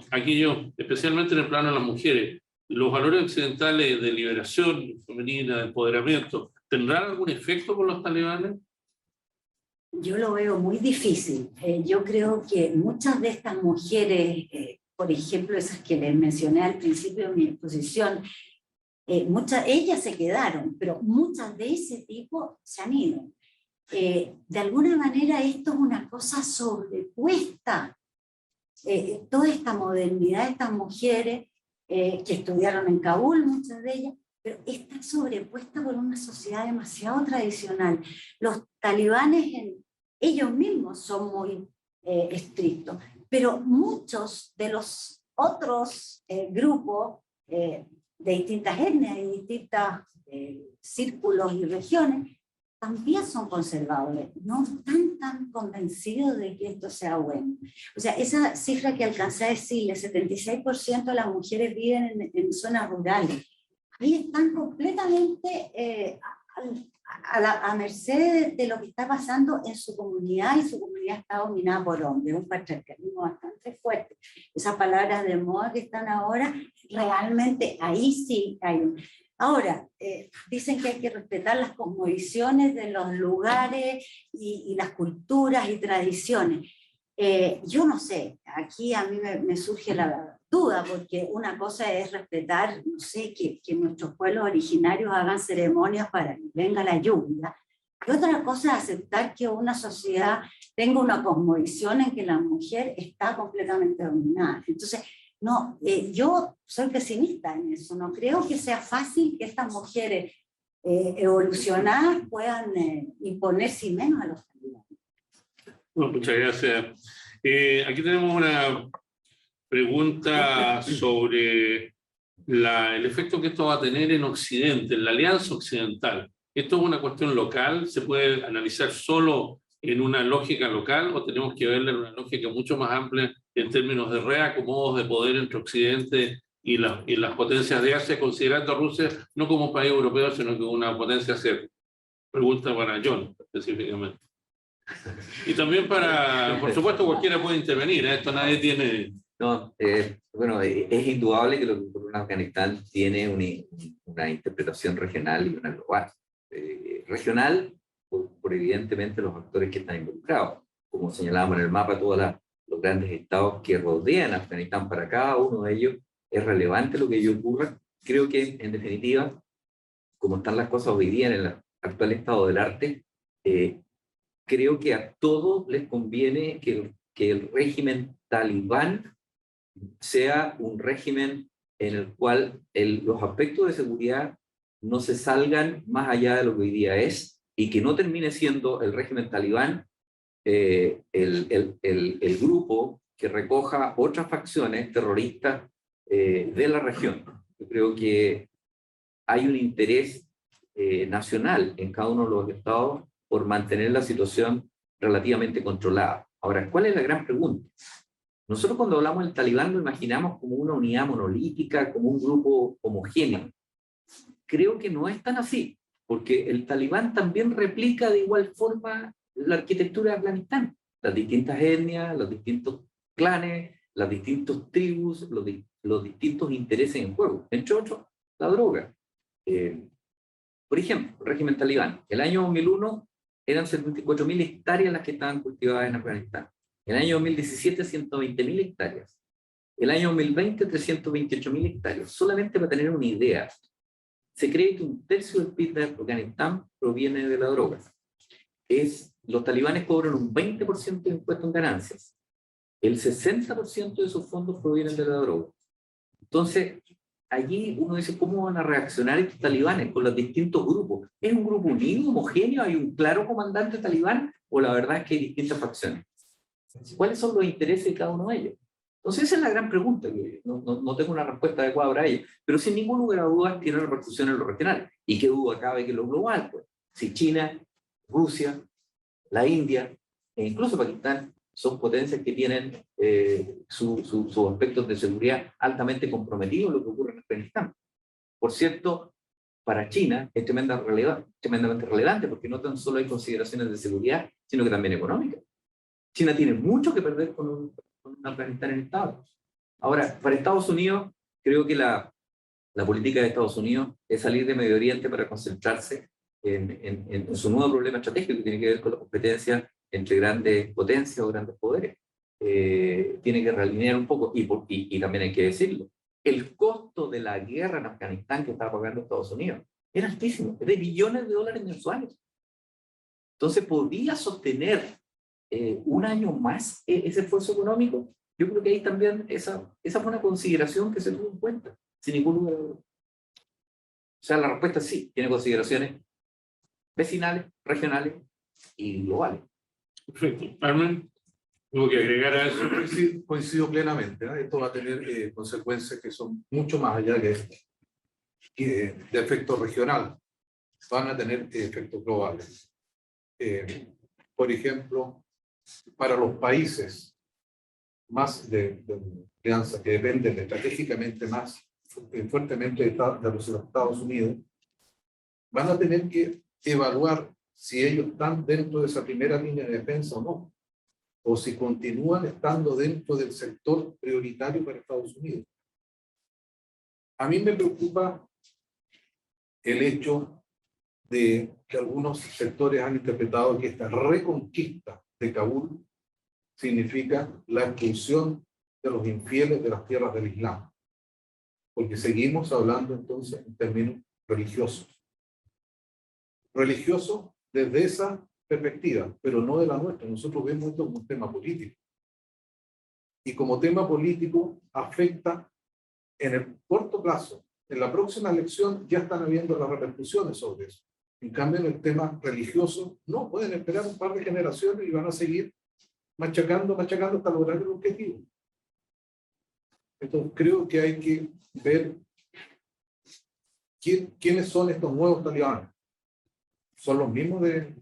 [SPEAKER 3] aquellos, especialmente en el plano de las mujeres, los valores occidentales de liberación femenina, de empoderamiento, ¿tendrán algún efecto con los talibanes?
[SPEAKER 4] Yo lo veo muy difícil. Yo creo que muchas de estas mujeres, por ejemplo, esas que les mencioné al principio de mi exposición, ellas se quedaron, pero muchas de ese tipo se han ido. De alguna manera esto es una cosa sobrepuesta. Toda esta modernidad de estas mujeres que estudiaron en Kabul, muchas de ellas, pero está sobrepuesta por una sociedad demasiado tradicional. Los talibanes ellos mismos son muy estrictos, pero muchos de los otros grupos de distintas etnias y distintos círculos y regiones también son conservadores, no están tan convencidos de que esto sea bueno. O sea, esa cifra que alcancé a decir, el 76% de las mujeres viven en zonas rurales, y están completamente a merced de lo que está pasando en su comunidad, y su comunidad está dominada por hombres, un patriarcalismo bastante fuerte. Esas palabras de moda que están ahora, realmente ahí sí hay un... Ahora, dicen que hay que respetar las cosmovisiones de los lugares y las culturas y tradiciones. Yo no sé, aquí a mí me surge la duda, porque una cosa es respetar, no sé, que nuestros pueblos originarios hagan ceremonias para que venga la lluvia, y otra cosa es aceptar que una sociedad tenga una cosmovisión en que la mujer está completamente dominada. Entonces, no, yo soy pesimista en eso, no creo que sea fácil que estas mujeres evolucionadas puedan imponerse menos a los talibanes.
[SPEAKER 3] Bueno, muchas gracias. Aquí tenemos una pregunta sobre el efecto que esto va a tener en Occidente, en la Alianza Occidental. ¿Esto es una cuestión local? ¿Se puede analizar solo en una lógica local o tenemos que verla en una lógica mucho más amplia en términos de reacomodos de poder entre Occidente y las potencias de Asia, considerando a Rusia no como un país europeo, sino como una potencia asiática? Pregunta para John, específicamente. Y también para, por supuesto, cualquiera puede intervenir, esto nadie tiene...
[SPEAKER 5] No, bueno, es indudable que lo que ocurre en Afganistán tiene una interpretación regional y una global. Regional, por evidentemente los actores que están involucrados. Como señalábamos en el mapa, todos los grandes estados que rodean Afganistán, para cada uno de ellos es relevante lo que ello ocurra. Creo que, en definitiva, como están las cosas hoy día en el actual estado del arte, creo que a todos les conviene que el régimen talibán sea un régimen en el cual los aspectos de seguridad no se salgan más allá de lo que hoy día es, y que no termine siendo el régimen talibán el grupo que recoja otras facciones terroristas de la región. Yo creo que hay un interés nacional en cada uno de los estados por mantener la situación relativamente controlada. Ahora, ¿cuál es la gran pregunta? Nosotros cuando hablamos del talibán lo imaginamos como una unidad monolítica, como un grupo homogéneo. Creo que no es tan así, porque el talibán también replica de igual forma la arquitectura de Afganistán. Las distintas etnias, los distintos clanes, las distintas tribus, los distintos intereses en juego, entre otros, la droga. Por ejemplo, el régimen talibán. El año 2001 eran 74.000 hectáreas las que estaban cultivadas en Afganistán. El año 2017, 120.000 hectáreas. El año 2020, 328.000 hectáreas. Solamente para tener una idea, se cree que un tercio del PIB de Afganistán proviene de la droga. Los talibanes cobran un 20% de impuesto en ganancias. El 60% de sus fondos provienen de la droga. Entonces, allí uno dice, ¿cómo van a reaccionar estos talibanes con los distintos grupos? ¿Es un grupo unido, homogéneo? ¿Hay un claro comandante talibán? ¿O la verdad es que hay distintas facciones? ¿Cuáles son los intereses de cada uno de ellos? Entonces esa es la gran pregunta, que no tengo una respuesta adecuada para ello, pero sin ningún lugar a dudas tiene repercusión en lo regional. ¿Y qué duda cabe que en lo global? Pues, si China, Rusia, la India e incluso Pakistán son potencias que tienen sus aspectos de seguridad altamente comprometidos en lo que ocurre en Afganistán. Por cierto, para China es tremendamente relevante, porque no tan solo hay consideraciones de seguridad, sino que también económicas. China tiene mucho que perder con un Afganistán en estado. Ahora, para Estados Unidos, creo que la política de Estados Unidos es salir de Medio Oriente para concentrarse en su nuevo problema estratégico, que tiene que ver con la competencia entre grandes potencias o grandes poderes. Tiene que realinear un poco, y también hay que decirlo, el costo de la guerra en Afganistán que estaba pagando Estados Unidos era altísimo, es de billones de dólares mensuales. Entonces, ¿podría sostener un año más ese esfuerzo económico? Yo creo que ahí también esa fue una consideración que se tuvo en cuenta, sin ningún lugar de duda. O sea, la respuesta es sí, tiene consideraciones vecinales, regionales y globales.
[SPEAKER 3] Perfecto. Armen, ¿tengo que agregar a eso?
[SPEAKER 6] Coincido plenamente, ¿eh? Esto va a tener consecuencias que son mucho más allá de efecto regional. Van a tener efectos globales. Por ejemplo, para los países más de alianza que dependen estratégicamente más fuertemente de los Estados Unidos, van a tener que evaluar si ellos están dentro de esa primera línea de defensa o no, o si continúan estando dentro del sector prioritario para Estados Unidos. A mí me preocupa el hecho de que algunos sectores han interpretado que esta reconquista de Kabul significa la expulsión de los infieles de las tierras del Islam, porque seguimos hablando entonces en términos religiosos. Religiosos desde esa perspectiva, pero no de la nuestra. Nosotros vemos esto como un tema político. Y como tema político afecta en el corto plazo. En la próxima elección ya están habiendo las repercusiones sobre eso. En cambio, en el tema religioso, no, pueden esperar un par de generaciones y van a seguir machacando hasta lograr el objetivo. Entonces, creo que hay que ver quiénes son estos nuevos talibanes. ¿Son los mismos de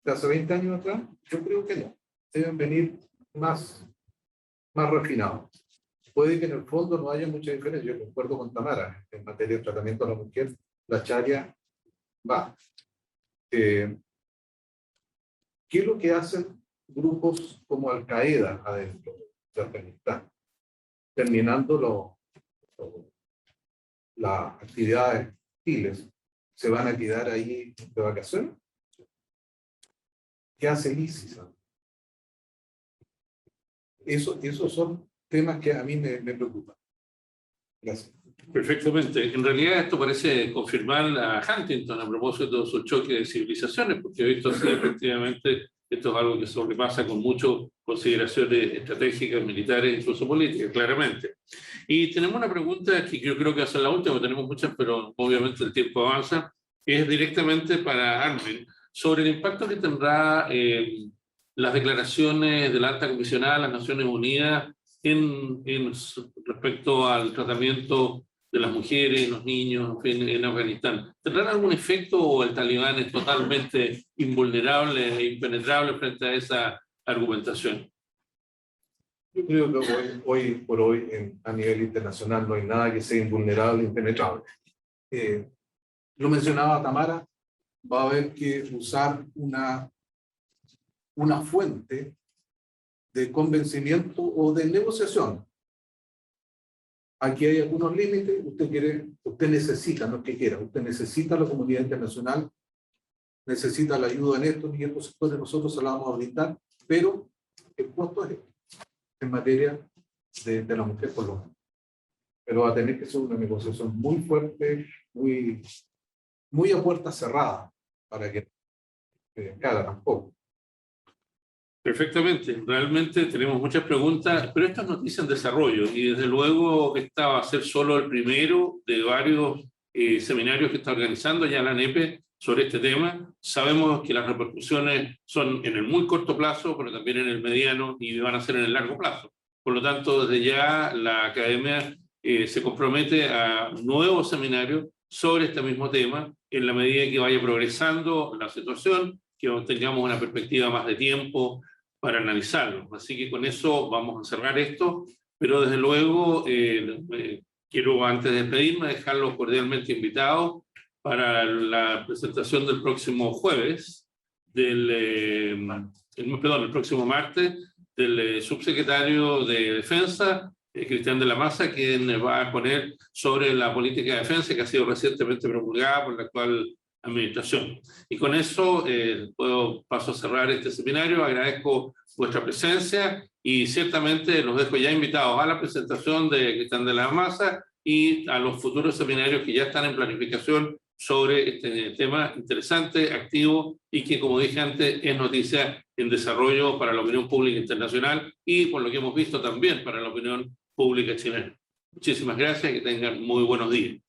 [SPEAKER 6] hace 20 años atrás? Yo creo que no. Deben venir más refinados. Puede que en el fondo no haya mucha diferencia. Yo concuerdo con Tamara. En materia de tratamiento a la mujer, la charia va. ¿Qué es lo que hacen grupos como Al-Qaeda adentro de Afganistán? Terminando las actividades hostiles, ¿se van a quedar ahí de vacaciones? ¿Qué hace el ISIS? Esos son temas que a mí me preocupan. Gracias.
[SPEAKER 3] Perfectamente. En realidad esto parece confirmar a Huntington a propósito de su choque de civilizaciones, porque he visto así efectivamente esto es algo que sobrepasa con muchas consideraciones estratégicas, militares, incluso políticas, claramente. Y tenemos una pregunta que yo creo que va a ser la última, tenemos muchas, pero obviamente el tiempo avanza, es directamente para Armen, sobre el impacto que tendrá las declaraciones de la alta comisionada de las Naciones Unidas respecto al tratamiento de las mujeres, los niños, en Afganistán. ¿Tendrán algún efecto o el talibán es totalmente invulnerable e impenetrable frente a esa argumentación?
[SPEAKER 6] Yo creo que hoy por hoy a nivel internacional no hay nada que sea invulnerable e impenetrable. Lo mencionaba Tamara, va a haber que usar una fuente de convencimiento o de negociación. Aquí hay algunos límites, usted necesita, no es que quiera, usted necesita la comunidad internacional, necesita la ayuda en estos y estos sectores, nosotros se la vamos a brindar, pero el costo es en materia de la mujer por lo menos. Pero va a tener que ser una negociación muy fuerte, muy a puerta cerrada, para que cada tampoco.
[SPEAKER 3] Perfectamente, realmente tenemos muchas preguntas, pero estas noticias en desarrollo y desde luego esta va a ser solo el primero de varios seminarios que está organizando ya la ANEPE sobre este tema. Sabemos que las repercusiones son en el muy corto plazo, pero también en el mediano y van a ser en el largo plazo. Por lo tanto, desde ya la academia se compromete a nuevos seminarios sobre este mismo tema en la medida que vaya progresando la situación, que tengamos una perspectiva más de tiempo para analizarlo. Así que con eso vamos a cerrar esto, pero desde luego quiero antes de despedirme dejarlos cordialmente invitados para la presentación del próximo jueves, el próximo martes, del subsecretario de Defensa, Cristian de la Maza, quien va a exponer sobre la política de defensa que ha sido recientemente promulgada por la actual administración. Y con eso paso a cerrar este seminario. Agradezco vuestra presencia y ciertamente los dejo ya invitados a la presentación de Cristian de la Maza y a los futuros seminarios que ya están en planificación sobre este tema interesante, activo y que, como dije antes, es noticia en desarrollo para la opinión pública internacional y, por lo que hemos visto, también para la opinión pública chilena. Muchísimas gracias y que tengan muy buenos días.